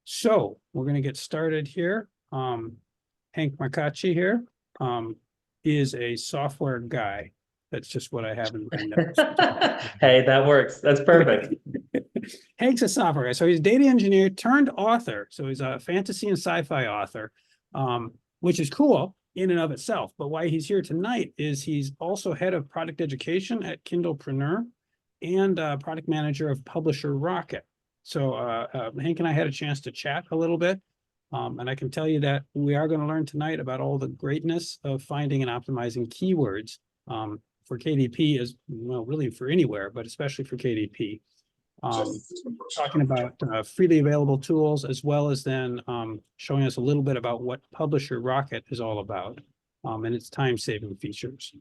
So we're going to get started here. Hank Marcacci here is a software guy. That's just what I have in my notes. Hey, that works. That's perfect. Hank's a software guy. So he's a data engineer turned author. So he's a fantasy and sci-fi author, which is cool in and of itself. But why he's here tonight is he's also head of product education at Kindlepreneur and product manager of Publisher Rocket. So Hank and I had a chance to chat a little bit. And I can tell you that we are going to learn tonight about all the greatness of finding and optimizing keywords for KDP, as well, really for anywhere, but especially for KDP. Talking about freely available tools, as well as then showing us a little bit about what Publisher Rocket is all about and its time-saving features.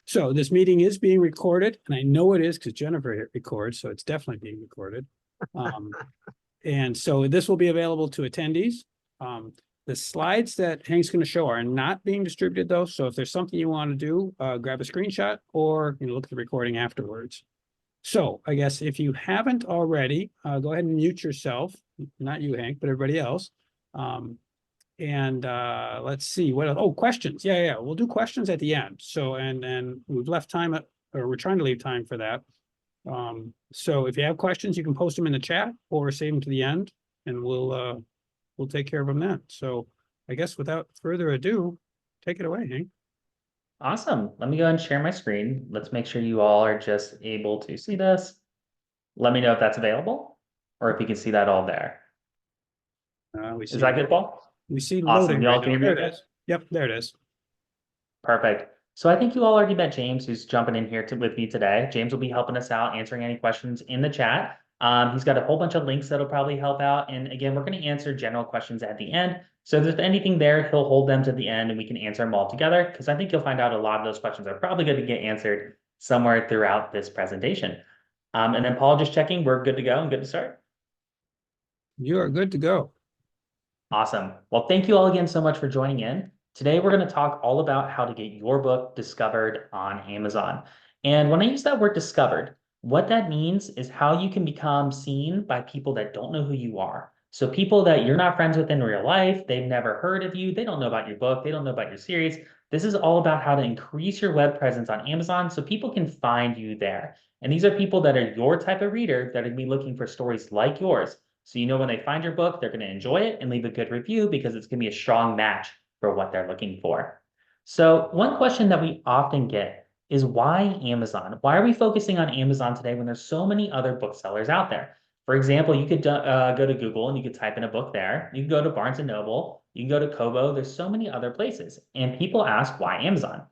So this meeting is being recorded, and I know it is because Jennifer records, so it's definitely being recorded. And so this will be available to attendees. The slides that Hank's going to show are not being distributed, though. So if there's something you want to do, grab a screenshot or look at the recording afterwards. So I guess if you haven't already, go ahead and mute yourself. Not you, Hank, but everybody else. Let's see what else. Oh, questions. Yeah. We'll do questions at the end. So and we've left time, or we're trying to leave time for that. So if you have questions, you can post them in the chat or save them to the end, and we'll take care of them then. So I guess without further ado, take it away, Hank. Awesome. Let me go ahead and share my screen. Let's make sure you all are just able to see this. Let me know if that's available or if you can see that all there. Is that good, Paul? We see awesome. Loading Y'all right can now. hear me? There it is. Yep, there it is. Perfect. So I think you all already met James, who's jumping in here with me today. James will be helping us out, answering any questions in the chat. He's got a whole bunch of links that'll probably help out. And again, we're going to answer general questions at the end. So if there's anything there, he'll hold them to the end and we can answer them all together, because I think you'll find out a lot of those questions are probably going to get answered somewhere throughout this presentation. And then Paul, just checking, we're good to go and good to start. You are good to go. Awesome. Well, thank you all again so much for joining in. Today, we're going to talk all about how to get your book discovered on Amazon. And when I use that word discovered, what that means is how you can become seen by people that don't know who you are. So people that you're not friends with in real life, they've never heard of you, they don't know about your book, they don't know about your series. This is all about how to increase your web presence on Amazon so people can find you there. And these are people that are your type of reader that are going to be looking for stories like yours. So you know when they find your book, they're going to enjoy it and leave a good review because it's going to be a strong match for what they're looking for. So one question that we often get is why Amazon? Why are we focusing on Amazon today when there's so many other booksellers out there? For example, you could go to Google and you could type in a book there. You can go to Barnes & Noble. You can go to Kobo. There's so many other places. And people ask, why Amazon?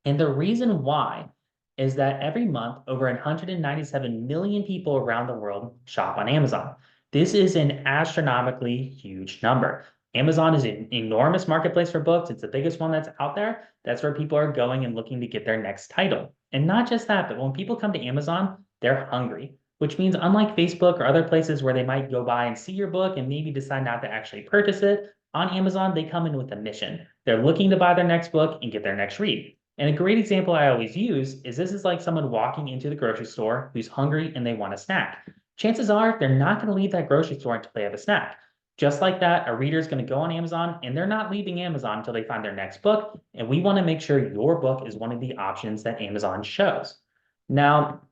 And the reason why is that every month, over 197 million people around the world shop on Amazon. This is an astronomically huge number. Amazon is an enormous marketplace for books. It's the biggest one that's out there. That's where people are going and looking to get their next title. And not just that, but when people come to Amazon, they're hungry, which means unlike Facebook or other places where they might go by and see your book and maybe decide not to actually purchase it, on Amazon, they come in with a mission. They're looking to buy their next book and get their next read. And a great example I always use is this is like someone walking into the grocery store who's hungry and they want a snack. Chances are they're not going to leave that grocery store until they have a snack. Just like that, a reader is going to go on Amazon and they're not leaving Amazon until they find their next book. And we want to make sure your book is one of the options that Amazon shows. Now,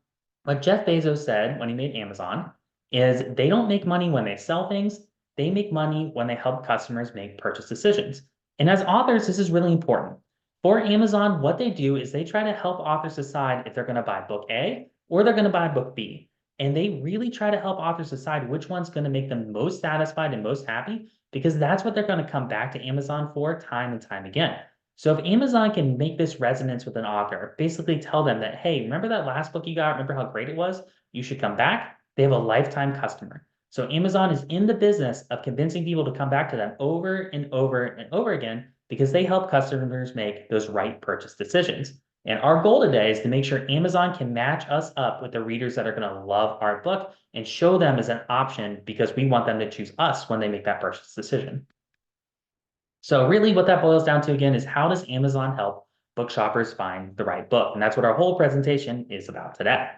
what Jeff Bezos said when he made Amazon is they don't make money when they sell things. They make money when they help customers make purchase decisions. And as authors, this is really important. For Amazon, what they do is they try to help authors decide if they're going to buy book A or they're going to buy book B. And they really try to help authors decide which one's going to make them most satisfied and most happy, because that's what they're going to come back to Amazon for time and time again. So if Amazon can make this resonance with an author, basically tell them that, hey, remember that last book you got? Remember how great it was? You should come back. They have a lifetime customer. So Amazon is in the business of convincing people to come back to them over and over and over again, because they help customers make those right purchase decisions. And our goal today is to make sure Amazon can match us up with the readers that are going to love our book and show them as an option, because we want them to choose us when they make that purchase decision. So really what that boils down to again is, how does Amazon help book shoppers find the right book? And that's what our whole presentation is about today.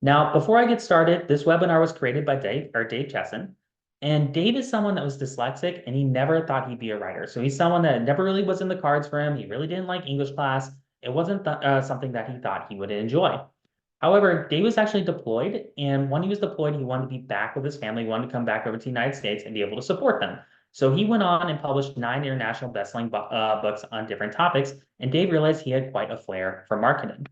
Now, before I get started, this webinar was created by Dave Chesson. And Dave is someone that was dyslexic and he never thought he'd be a writer. So he's someone that never really was in the cards for him. He really didn't like English class. It wasn't something that he thought he would enjoy. However, Dave was actually deployed, and when he was deployed, he wanted to be back with his family, he wanted to come back over to the United States and be able to support them. So he went on and published 9 international best-selling books on different topics, and Dave realized he had quite a flair for marketing.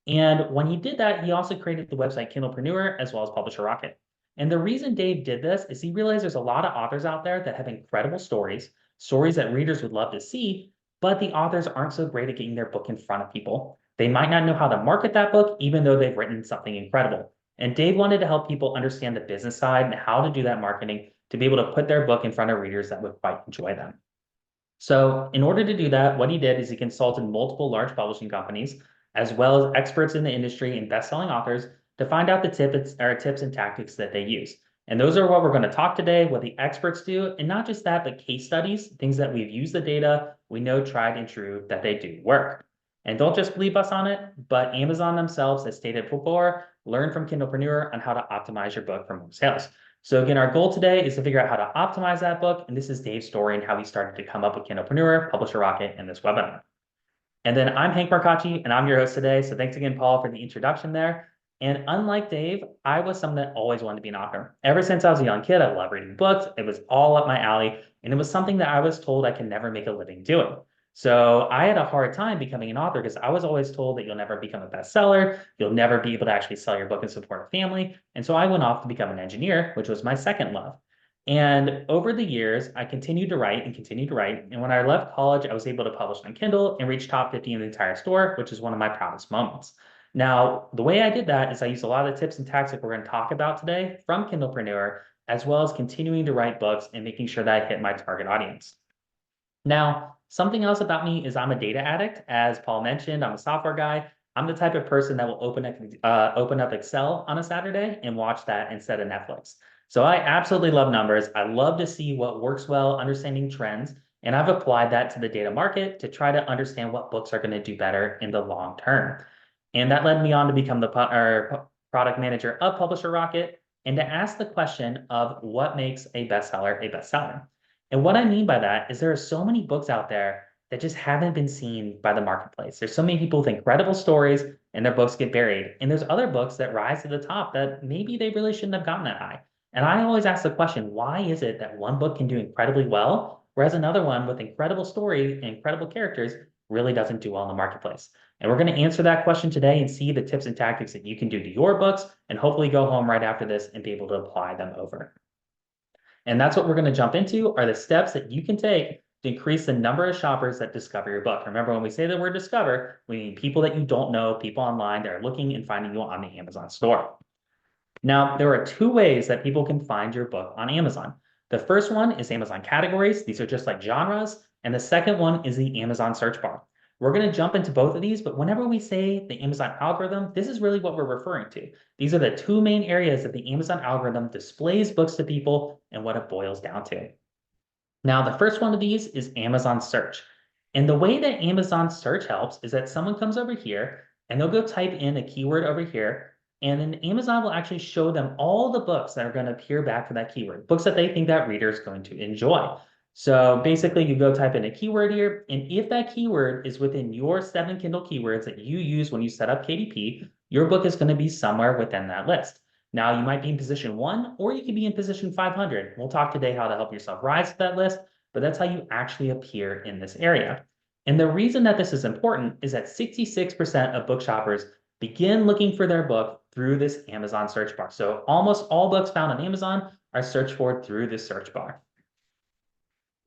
And when he did that, he also created the website Kindlepreneur as well as Publisher Rocket. And the reason Dave did this is he realized there's a lot of authors out there that have incredible stories, stories that readers would love to see, but the authors aren't so great at getting their book in front of people. They might not know how to market that book, even though they've written something incredible. And Dave wanted to help people understand the business side and how to do that marketing to be able to put their book in front of readers that would quite enjoy them. So in order to do that, what he did is he consulted multiple large publishing companies, as well as experts in the industry and best-selling authors to find out the tips and tactics that they use. And those are what we're going to talk today, what the experts do, and not just that, but case studies, things that we've used the data, we know tried and true that they do work. And don't just believe us on it, but Amazon themselves, as stated before, learn from Kindlepreneur on how to optimize your book for more sales. So again, our goal today is to figure out how to optimize that book. And this is Dave's story and how he started to come up with Kindlepreneur, Publisher Rocket, and this webinar. And then I'm Hank Marcacci, and I'm your host today. So thanks again, Paul, for the introduction there. And unlike Dave, I was someone that always wanted to be an author. Ever since I was a young kid, I loved reading books. It was all up my alley. And it was something that I was told I can never make a living doing. So I had a hard time becoming an author because I was always told that you'll never become a bestseller. You'll never be able to actually sell your book and support a family. And so I went off to become an engineer, which was my second love. And over the years, I continued to write and continued to write. And when I left college, I was able to publish on Kindle and reach top 50 in the entire store, which is one of my proudest moments. Now, the way I did that is I used a lot of the tips and tactics we're going to talk about today from Kindlepreneur, as well as continuing to write books and making sure that I hit my target audience. Now, something else about me is I'm a data addict. As Paul mentioned, I'm a software guy. I'm the type of person that will open up Excel on a Saturday and watch that instead of Netflix. So I absolutely love numbers. I love to see what works well, understanding trends, and I've applied that to the data market to try to understand what books are going to do better in the long term. And that led me on to become the product manager of Publisher Rocket and to ask the question of what makes a bestseller a bestseller. And what I mean by that is there are so many books out there that just haven't been seen by the marketplace. There's so many people with incredible stories and their books get buried. And there's other books that rise to the top that maybe they really shouldn't have gotten that high. And I always ask the question, why is it that one book can do incredibly well, whereas another one with incredible story and incredible characters really doesn't do well in the marketplace? And we're going to answer that question today and see the tips and tactics that you can do to your books and hopefully go home right after this and be able to apply them over. And that's what we're going to jump into are the steps that you can take to increase the number of shoppers that discover your book. Remember, when we say the word discover, we mean people that you don't know, people online that are looking and finding you on the Amazon store. Now, there are 2 ways that people can find your book on Amazon. The first one is Amazon categories. These are just like genres. And the second one is the Amazon search bar. We're going to jump into both of these, but whenever we say the Amazon algorithm, this is really what we're referring to. These are the 2 main areas that the Amazon algorithm displays books to people and what it boils down to. Now, the first one of these is Amazon search. And the way that Amazon search helps is that someone comes over here and they'll go type in a keyword over here, and then Amazon will actually show them all the books that are going to appear back for that keyword, books that they think that reader is going to enjoy. So basically you go type in a keyword here, and if that keyword is within your 7 Kindle keywords that you use when you set up KDP, your book is going to be somewhere within that list. Now you might be in position 1, or you could be in position 500. We'll talk today how to help yourself rise to that list, but that's how you actually appear in this area. And the reason that this is important is that 66% of book shoppers begin looking for their book through this Amazon search bar. So almost all books found on Amazon are searched for through this search bar.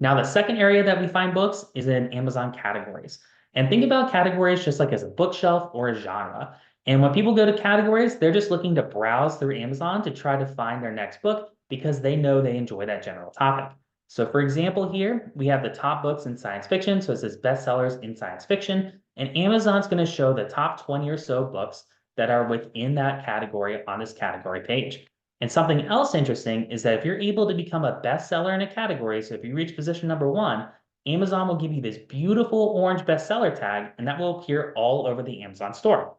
Now, the second area that we find books is in Amazon categories. And think about categories just like as a bookshelf or a genre. And when people go to categories, they're just looking to browse through Amazon to try to find their next book because they know they enjoy that general topic. So for example, here we have the top books in science fiction. So it says bestsellers in science fiction. And Amazon's going to show the top 20 or so books that are within that category on this category page. And something else interesting is that if you're able to become a bestseller in a category, so if you reach position number 1, Amazon will give you this beautiful orange bestseller tag, and that will appear all over the Amazon store.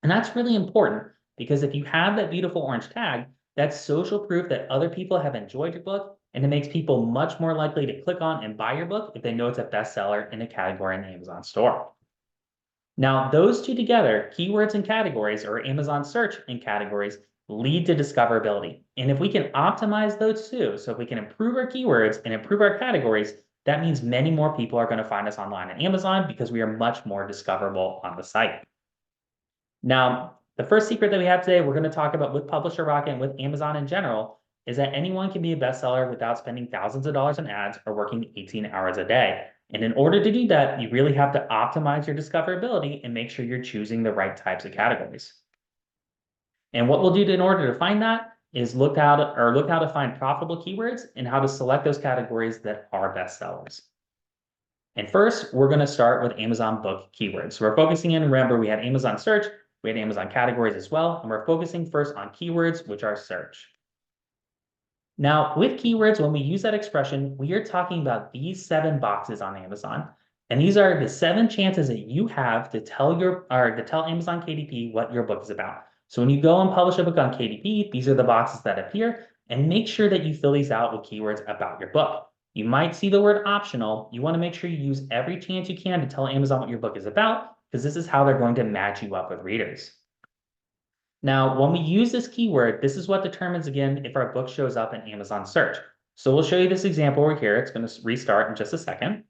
And that's really important because if you have that beautiful orange tag, That's social proof that other people have enjoyed your book, and it makes people much more likely to click on and buy your book if they know it's a bestseller in a category in the Amazon store. Now, those two together, keywords and categories, or Amazon search and categories, lead to discoverability. And if we can optimize those two, so if we can improve our keywords and improve our categories, that means many more people are going to find us online on Amazon because we are much more discoverable on the site. Now, the first secret that we have today, we're going to talk about with Publisher Rocket and with Amazon in general, is that anyone can be a bestseller without spending thousands of dollars on ads or working 18 hours a day. And in order to do that, you really have to optimize your discoverability and make sure you're choosing the right types of categories. And what we'll do in order to find that is look how to find profitable keywords and how to select those categories that are bestsellers. And first, we're going to start with Amazon book keywords. So we're focusing in, remember, we had Amazon search, we had Amazon categories as well, and we're focusing first on keywords, which are search. Now, with keywords, when we use that expression, we are talking about these 7 boxes on Amazon. And these are the 7 chances that you have to tell Amazon KDP what your book is about. So when you go and publish a book on KDP, these are the boxes that appear, and make sure that you fill these out with keywords about your book. You might see the word optional. You want to make sure you use every chance you can to tell Amazon what your book is about, because this is how they're going to match you up with readers. Now, when we use this keyword, this is what determines, again, if our book shows up in Amazon search. So we'll show you this example right here. It's going to restart in just a second.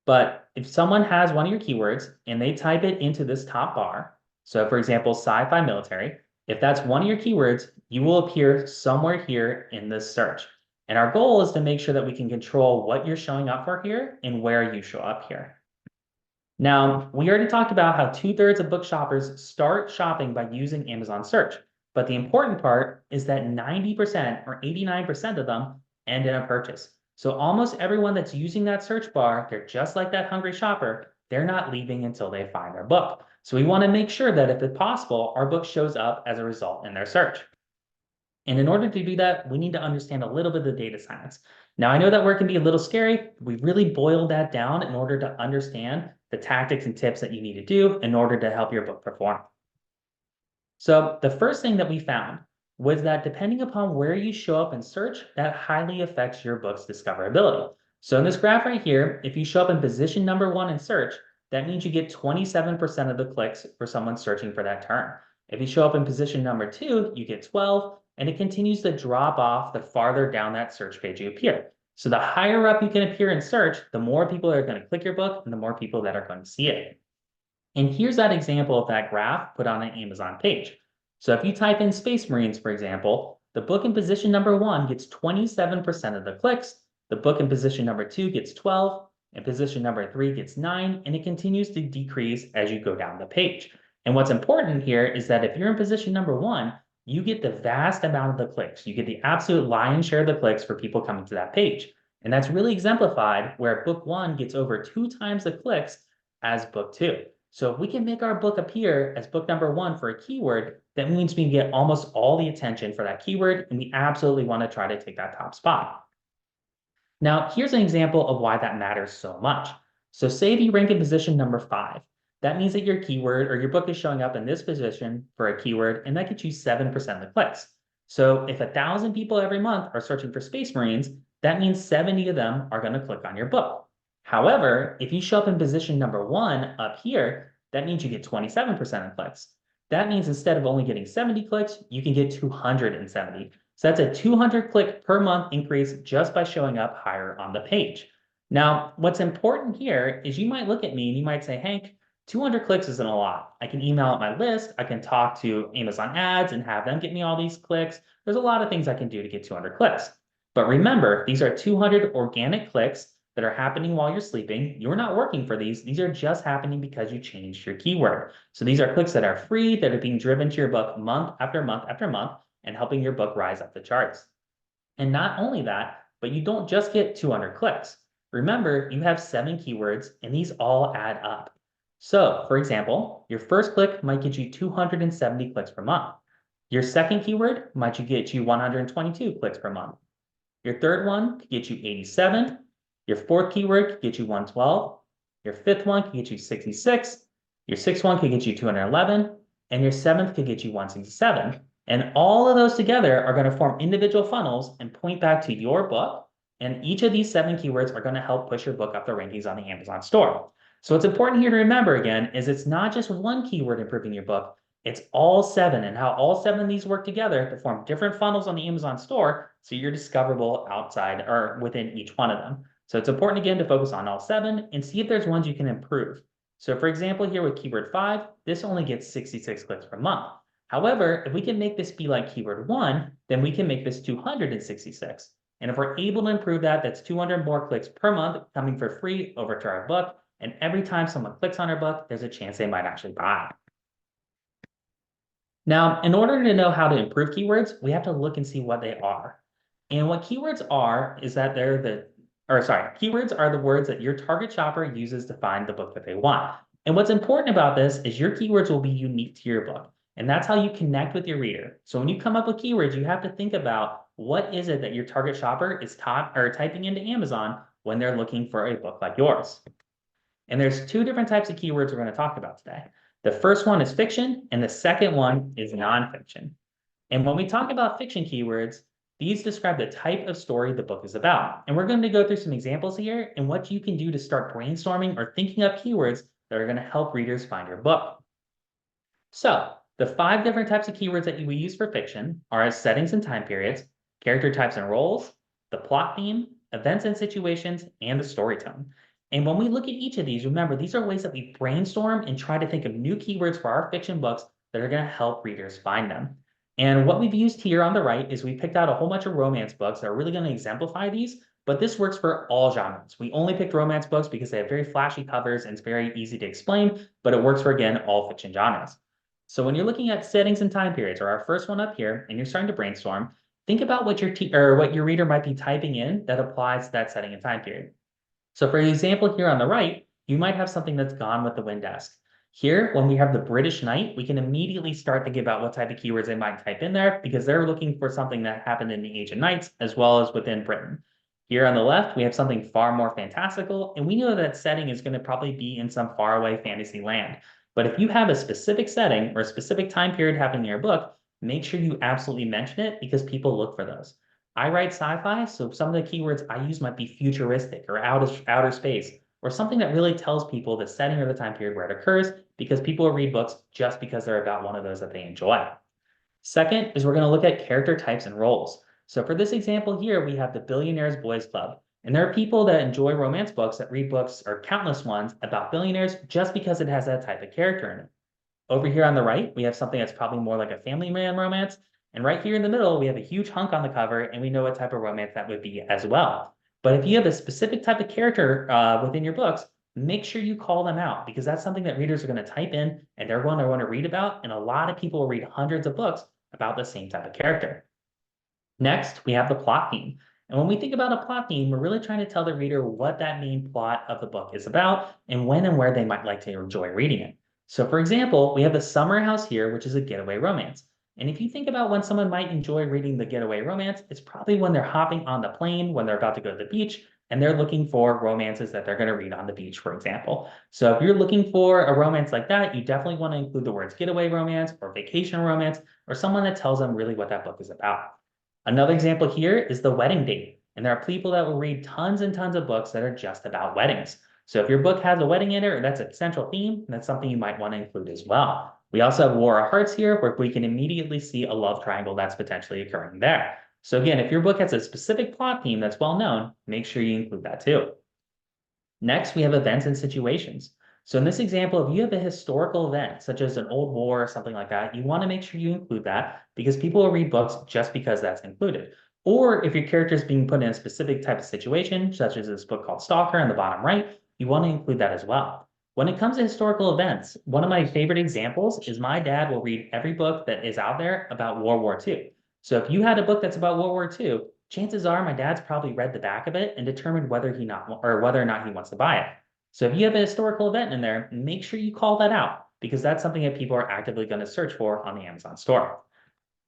But if someone has one of your keywords and they type it into this top bar, so for example, sci-fi military, if that's one of your keywords, you will appear somewhere here in this search. And our goal is to make sure that we can control what you're showing up for here and where you show up here. Now, we already talked about how 2/3 of book shoppers start shopping by using Amazon search. But the important part is that 90% or 89% of them end in a purchase. So almost everyone that's using that search bar, they're just like that hungry shopper. They're not leaving until they find their book. So we want to make sure that if it's possible, our book shows up as a result in their search. And in order to do that, we need to understand a little bit of the data science. Now, I know that word can be a little scary. We really boiled that down in order to understand the tactics and tips that you need to do in order to help your book perform. So the first thing that we found was that depending upon where you show up in search, that highly affects your book's discoverability. So in this graph right here, if you show up in position number 1 in search, that means you get 27% of the clicks for someone searching for that term. If you show up in position number 2, you get 12, and it continues to drop off the farther down that search page you appear. So the higher up you can appear in search, the more people are going to click your book and the more people that are going to see it. And here's that example of that graph put on an Amazon page. So if you type in Space Marines, for example, the book in position number 1 gets 27% of the clicks, the book in position number 2 gets 12, and position number 3 gets 9, and it continues to decrease as you go down the page. And what's important here is that if you're in position number 1, you get the vast amount of the clicks. You get the absolute lion's share of the clicks for people coming to that page. And that's really exemplified where book 1 gets over 2 times the clicks as book 2. So if we can make our book appear as book number 1 for a keyword, that means we can get almost all the attention for that keyword, and we absolutely want to try to take that top spot. Now, here's an example of why that matters so much. So say if you rank in position number 5, that means that your keyword or your book is showing up in this position for a keyword, and that gets you 7% of the clicks. So if 1,000 people every month are searching for Space Marines, that means 70 of them are going to click on your book. However, if you show up in position number 1 up here, that means you get 27% of clicks. That means instead of only getting 70 clicks, you can get 270. So that's a 200 click per month increase just by showing up higher on the page. Now, what's important here is you might look at me and you might say, Hank, 200 clicks isn't a lot. I can email out my list. I can talk to Amazon ads and have them get me all these clicks. There's a lot of things I can do to get 200 clicks. But remember, these are 200 organic clicks that are happening while you're sleeping. You're not working for these. These are just happening because you changed your keyword. So these are clicks that are free, that are being driven to your book month after month after month and helping your book rise up the charts. And not only that, but you don't just get 200 clicks. Remember, you have 7 keywords and these all add up. So for example, your first click might get you 270 clicks per month. Your second keyword might get you 122 clicks per month. Your third one could get you 87. Your fourth keyword could get you 112. Your fifth one could get you 66. Your sixth one could get you 211. And your seventh could get you 167. And all of those together are going to form individual funnels and point back to your book. And each of these 7 keywords are going to help push your book up the rankings on the Amazon store. So what's important here to remember again is it's not just one keyword improving your book, it's all 7 and how all 7 of these work together to form different funnels on the Amazon store so you're discoverable outside or within each one of them. So it's important again to focus on all 7 and see if there's ones you can improve. So for example, here with keyword 5, this only gets 66 clicks per month. However, if we can make this be like keyword 1, then we can make this 266. And if we're able to improve that, that's 200 more clicks per month coming for free over to our book. And every time someone clicks on our book, there's a chance they might actually buy. Now, in order to know how to improve keywords, we have to look and see what they are. And what keywords are is that keywords are the words that your target shopper uses to find the book that they want. And what's important about this is your keywords will be unique to your book. And that's how you connect with your reader. So when you come up with keywords, you have to think about what is it that your target shopper is typing into Amazon when they're looking for a book like yours. And there's 2 different types of keywords we're going to talk about today. The first one is fiction, and the second one is nonfiction. And when we talk about fiction keywords, these describe the type of story the book is about. And we're going to go through some examples here and what you can do to start brainstorming or thinking up keywords that are going to help readers find your book. So the 5 different types of keywords that we use for fiction are settings and time periods, character types and roles, the plot theme, events and situations, and the story tone. And when we look at each of these, remember, these are ways that we brainstorm and try to think of new keywords for our fiction books that are going to help readers find them. And what we've used here on the right is we picked out a whole bunch of romance books that are really going to exemplify these, but this works for all genres. We only picked romance books because they have very flashy covers and it's very easy to explain, but it works for, again, all fiction genres. So when you're looking at settings and time periods, or our first one up here, and you're starting to brainstorm, think about what your reader might be typing in that applies to that setting and time period. So for example, here on the right, you might have something that's Gone with the Wind esque. Here, when we have the British Knight, we can immediately start thinking about what type of keywords they might type in there because they're looking for something that happened in the ancient knights as well as within Britain. Here on the left, we have something far more fantastical, and we know that setting is going to probably be in some faraway fantasy land. But if you have a specific setting or a specific time period happening in your book, make sure you absolutely mention it because people look for those. I write sci-fi, so some of the keywords I use might be futuristic or outer space, or something that really tells people the setting or the time period where it occurs, because people read books just because they're about one of those that they enjoy. Second is we're going to look at character types and roles. So for this example here, we have the Billionaires Boys Club. And there are people that enjoy romance books that read books, or countless ones, about billionaires just because it has that type of character in it. Over here on the right, we have something that's probably more like a family man romance. And right here in the middle, we have a huge hunk on the cover, and we know what type of romance that would be as well. But if you have a specific type of character within your books, make sure you call them out because that's something that readers are going to type in and they're going to want to read about. And a lot of people will read hundreds of books about the same type of character. Next, we have the plot theme. And when we think about a plot theme, we're really trying to tell the reader what that main plot of the book is about and when and where they might like to enjoy reading it. So for example, we have the summer house here, which is a getaway romance. And if you think about when someone might enjoy reading the getaway romance, it's probably when they're hopping on the plane, when they're about to go to the beach, and they're looking for romances that they're going to read on the beach, for example. So if you're looking for a romance like that, you definitely want to include the words getaway romance or vacation romance or someone that tells them really what that book is about. Another example here is the wedding date. And there are people that will read tons and tons of books that are just about weddings. So if your book has a wedding in it, or that's a central theme, that's something you might want to include as well. We also have War of Hearts here, where we can immediately see a love triangle that's potentially occurring there. So again, if your book has a specific plot theme that's well known, make sure you include that too. Next, we have events and situations. So in this example, if you have a historical event, such as an old war or something like that, you want to make sure you include that because people will read books just because that's included. Or if your character is being put in a specific type of situation, such as this book called Stalker in the bottom right, you want to include that as well. When it comes to historical events, one of my favorite examples is my dad will read every book that is out there about World War II. So if you had a book that's about World War II, chances are my dad's probably read the back of it and determined whether or not he wants to buy it. So if you have a historical event in there, make sure you call that out because that's something that people are actively going to search for on the Amazon store.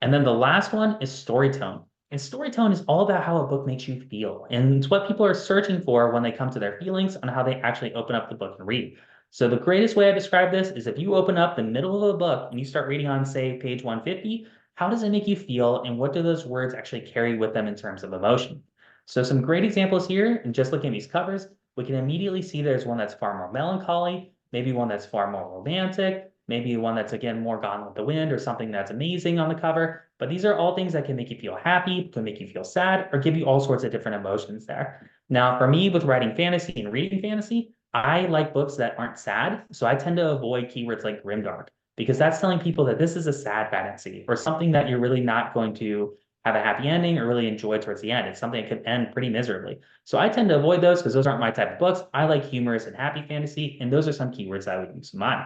And then the last one is story tone. And story tone is all about how a book makes you feel. And it's what people are searching for when they come to their feelings on how they actually open up the book and read. So the greatest way I describe this is if you open up the middle of a book and you start reading on, say, page 150, how does it make you feel? And what do those words actually carry with them in terms of emotion? So some great examples here, and just looking at these covers, we can immediately see there's one that's far more melancholy, maybe one that's far more romantic, maybe one that's, again, more Gone with the Wind or something that's amazing on the cover. But these are all things that can make you feel happy, can make you feel sad, or give you all sorts of different emotions there. Now, for me, with writing fantasy and reading fantasy, I like books that aren't sad. So I tend to avoid keywords like grimdark, because that's telling people that this is a sad fantasy or something that you're really not going to have a happy ending or really enjoy towards the end. It's something that could end pretty miserably. So I tend to avoid those because those aren't my type of books. I like humorous and happy fantasy, and those are some keywords I would use in mine.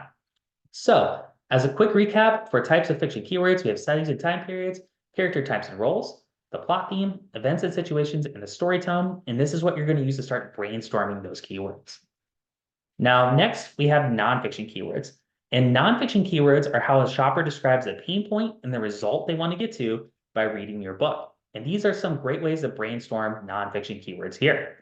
So as a quick recap, for types of fiction keywords, we have settings and time periods, character types and roles, the plot theme, events and situations, and the story tone. And this is what you're going to use to start brainstorming those keywords. Now, next, we have nonfiction keywords. And nonfiction keywords are how a shopper describes a pain point and the result they want to get to by reading your book. And these are some great ways to brainstorm nonfiction keywords here.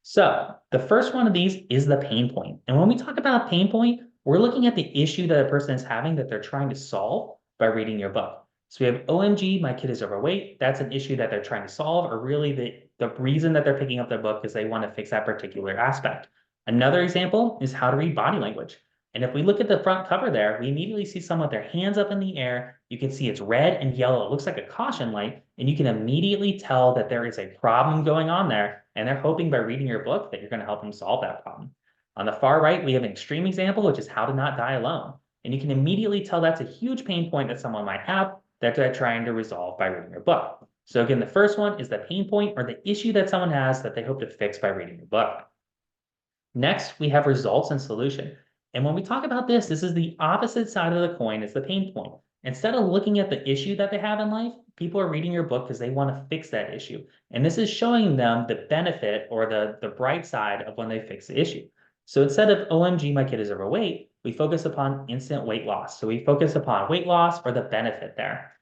So the first one of these is the pain point. And when we talk about pain point, we're looking at the issue that a person is having that they're trying to solve by reading your book. So we have OMG, my kid is overweight. That's an issue that they're trying to solve, or really the reason that they're picking up their book is they want to fix that particular aspect. Another example is how to read body language. And if we look at the front cover there, we immediately see someone with their hands up in the air. You can see it's red and yellow. It looks like a caution light, and you can immediately tell that there is a problem going on there, and they're hoping by reading your book that you're going to help them solve that problem. On the far right, we have an extreme example, which is how to not die alone. And you can immediately tell that's a huge pain point that someone might have that they're trying to resolve by reading your book. So again, the first one is the pain point or the issue that someone has that they hope to fix by reading your book. Next, we have results and solution. And when we talk about this, this is the opposite side of the coin as the pain point. Instead of looking at the issue that they have in life, people are reading your book because they want to fix that issue. And this is showing them the benefit or the bright side of when they fix the issue. So instead of, OMG, my kid is overweight, we focus upon instant weight loss. So we focus upon weight loss or the benefit there.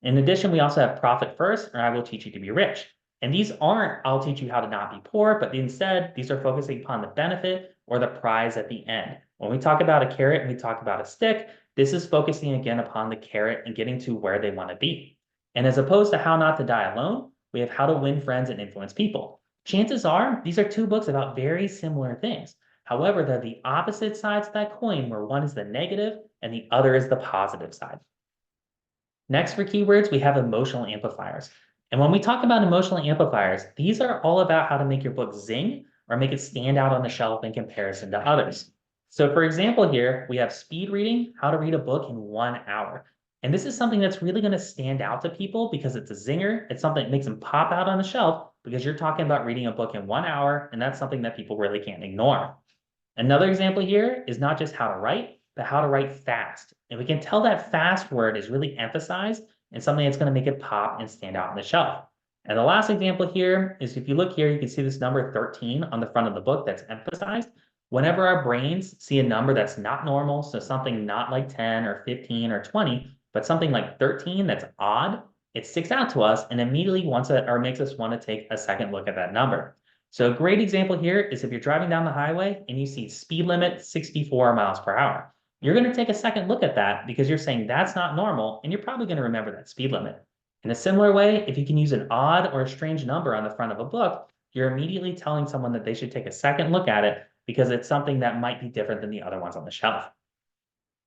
In addition, we also have profit first, or I will teach you to be rich. And these aren't, I'll teach you how to not be poor, but instead, these are focusing upon the benefit or the prize at the end. When we talk about a carrot and we talk about a stick, this is focusing again upon the carrot and getting to where they want to be. And as opposed to how not to die alone, we have how to win friends and influence people. Chances are, these are two books about very similar things. However, they're the opposite sides of that coin, where one is the negative and the other is the positive side. Next, for keywords, we have emotional amplifiers. And when we talk about emotional amplifiers, these are all about how to make your book zing or make it stand out on the shelf in comparison to others. So for example here, we have speed reading, how to read a book in 1 hour. And this is something that's really going to stand out to people because it's a zinger. It's something that makes them pop out on the shelf because you're talking about reading a book in 1 hour, and that's something that people really can't ignore. Another example here is not just how to write, but how to write fast. And we can tell that fast word is really emphasized and something that's going to make it pop and stand out on the shelf. And the last example here is, if you look here, you can see this number 13 on the front of the book that's emphasized. Whenever our brains see a number that's not normal, so something not like 10 or 15 or 20, but something like 13 that's odd, it sticks out to us and immediately wants it or makes us want to take a second look at that number. So a great example here is if you're driving down the highway and you see speed limit 64 miles per hour. You're going to take a second look at that because you're saying that's not normal, and you're probably going to remember that speed limit. In a similar way, if you can use an odd or a strange number on the front of a book, you're immediately telling someone that they should take a second look at it because it's something that might be different than the other ones on the shelf.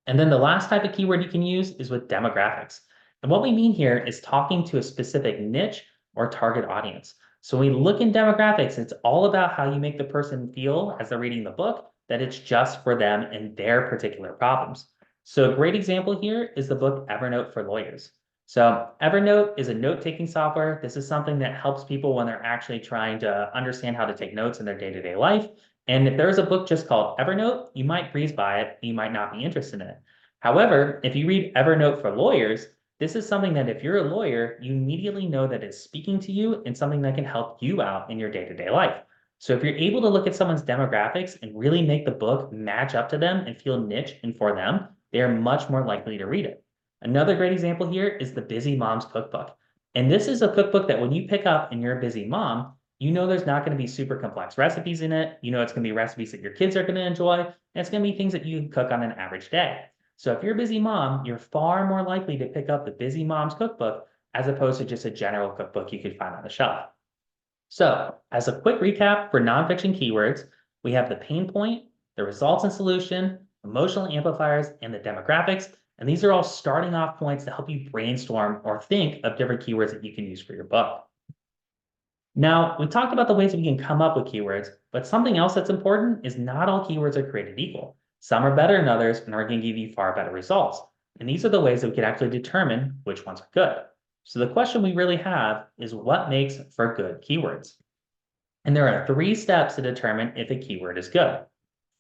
And then the last type of keyword you can use is with demographics. And what we mean here is talking to a specific niche or target audience. So when we look in demographics, it's all about how you make the person feel as they're reading the book that it's just for them and their particular problems. So a great example here is the book Evernote for Lawyers. So Evernote is a note-taking software. This is something that helps people when they're actually trying to understand how to take notes in their day-to-day life. And if there's a book just called Evernote, you might breeze by it. You might not be interested in it. However, if you read Evernote for Lawyers, this is something that if you're a lawyer, you immediately know that it's speaking to you and something that can help you out in your day-to-day life. So if you're able to look at someone's demographics and really make the book match up to them and feel niche and for them, they are much more likely to read it. Another great example here is the Busy Mom's Cookbook. And this is a cookbook that when you pick up and you're a busy mom, you know there's not going to be super complex recipes in it. You know it's going to be recipes that your kids are going to enjoy, and it's going to be things that you can cook on an average day. So if you're a busy mom, you're far more likely to pick up the Busy Mom's Cookbook as opposed to just a general cookbook you could find on the shelf. So as a quick recap for nonfiction keywords, we have the pain point, the results and solution, emotional amplifiers, and the demographics. And these are all starting off points to help you brainstorm or think of different keywords that you can use for your book. Now, we talked about the ways that we can come up with keywords, but something else that's important is not all keywords are created equal. Some are better than others and are going to give you far better results. And these are the ways that we can actually determine which ones are good. So the question we really have is what makes for good keywords? And there are 3 steps to determine if a keyword is good.